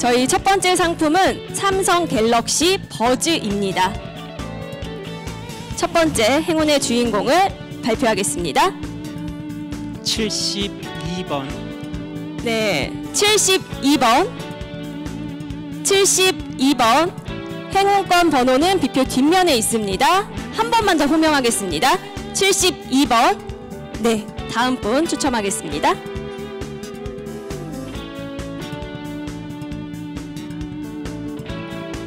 저희 첫 번째 상품은 삼성 갤럭시 버즈입니다. 첫 번째 행운의 주인공을 발표하겠습니다. 72번. 네, 72번. 72번. 행운권 번호는 비표 뒷면에 있습니다. 한 번만 더 호명하겠습니다. 72번. 네, 다음 분 추첨하겠습니다.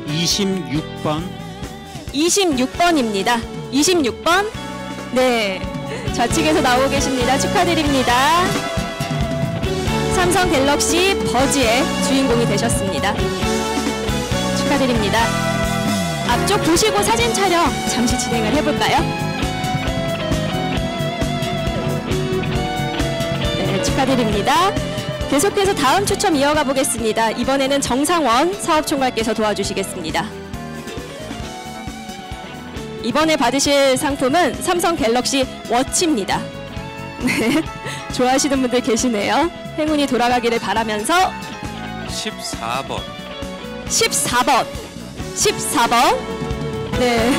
26번. 26번입니다. 26번. 네, 좌측에서 나오고 계십니다. 축하드립니다. 삼성 갤럭시 버즈의 주인공이 되셨습니다. 축하드립니다. 앞쪽 보시고 사진 촬영 잠시 진행을 해볼까요? 네, 축하드립니다. 계속해서 다음 추첨 이어가 보겠습니다. 이번에는 정상원 사업총괄께서 도와주시겠습니다. 이번에 받으실 상품은 삼성 갤럭시 워치입니다. 네, 좋아하시는 분들 계시네요. 행운이 돌아가기를 바라면서 14번. 14번. 14번. 네.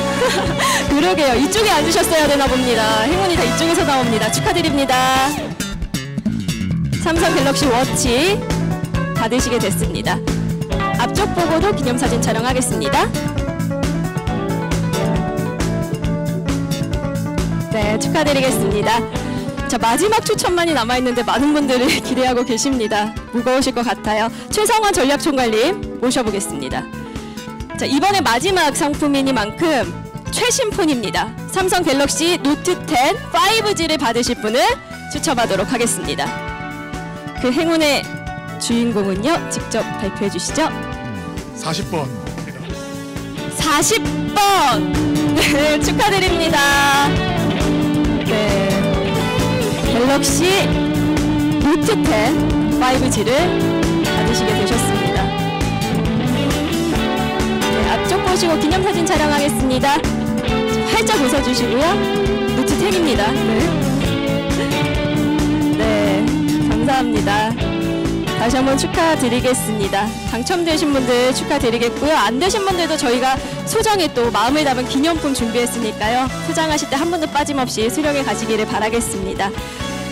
그러게요. 이쪽에 앉으셨어야 되나 봅니다. 행운이 다 이쪽에서 나옵니다. 축하드립니다. 삼성 갤럭시 워치 받으시게 됐습니다. 앞쪽 보고도 기념사진 촬영하겠습니다. 네, 축하드리겠습니다. 자, 마지막 추첨만이 남아있는데 많은 분들이 기대하고 계십니다. 무거우실 것 같아요. 최성원 전략총괄님 모셔보겠습니다. 자, 이번에 마지막 상품이니만큼 최신 폰입니다. 삼성 갤럭시 노트 10 5G를 받으실 분을 추첨하도록 하겠습니다. 그 행운의 주인공은요, 직접 발표해 주시죠. 40번입니다. 40번! 네, 축하드립니다. 네, 갤럭시 노트 10 5G를 받으시게 되셨습니다. 네, 앞쪽 보시고 기념사진 촬영하겠습니다. 활짝 웃어주시고요. 노트 10입니다. 네. 네, 감사합니다. 다시 한번 축하드리겠습니다. 당첨되신 분들 축하드리겠고요. 안 되신 분들도 저희가 소정의 또 마음을 담은 기념품 준비했으니까요. 소장하실 때 한 번도 빠짐없이 수령해 가시기를 바라겠습니다.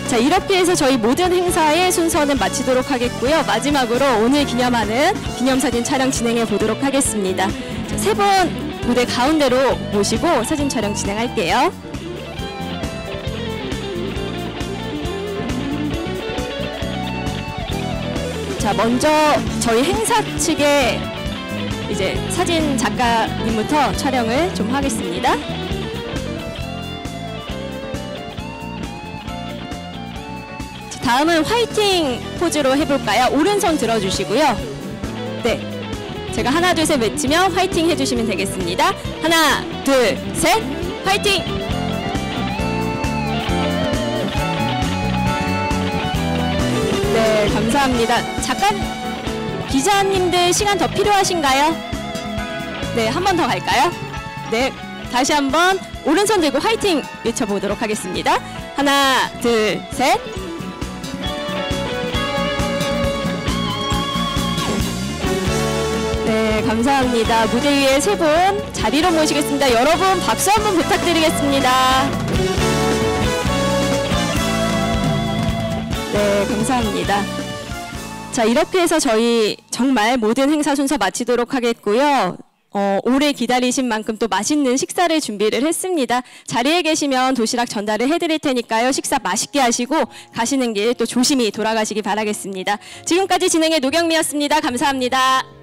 자, 이렇게 해서 저희 모든 행사의 순서는 마치도록 하겠고요. 마지막으로 오늘 기념하는 기념사진 촬영 진행해 보도록 하겠습니다. 세 분 무대 가운데로 모시고 사진 촬영 진행할게요. 자, 먼저 저희 행사 측의 이제 사진 작가님부터 촬영을 좀 하겠습니다. 자, 다음은 화이팅 포즈로 해볼까요? 오른손 들어주시고요. 네. 제가 하나, 둘, 셋 외치면 화이팅 해주시면 되겠습니다. 하나, 둘, 셋, 화이팅! 네, 감사합니다. 잠깐 기자님들 시간 더 필요하신가요? 네, 한 번 더 갈까요? 네, 다시 한번 오른손 들고 화이팅 외쳐보도록 하겠습니다. 하나, 둘, 셋. 네, 감사합니다. 무대 위에 세 분 자리로 모시겠습니다. 여러분 박수 한번 부탁드리겠습니다. 네, 감사합니다. 자, 이렇게 해서 저희 정말 모든 행사 순서 마치도록 하겠고요. 오래 기다리신 만큼 또 맛있는 식사를 준비를 했습니다. 자리에 계시면 도시락 전달을 해드릴 테니까요. 식사 맛있게 하시고 가시는 길 또 조심히 돌아가시기 바라겠습니다. 지금까지 진행의 노경미였습니다. 감사합니다.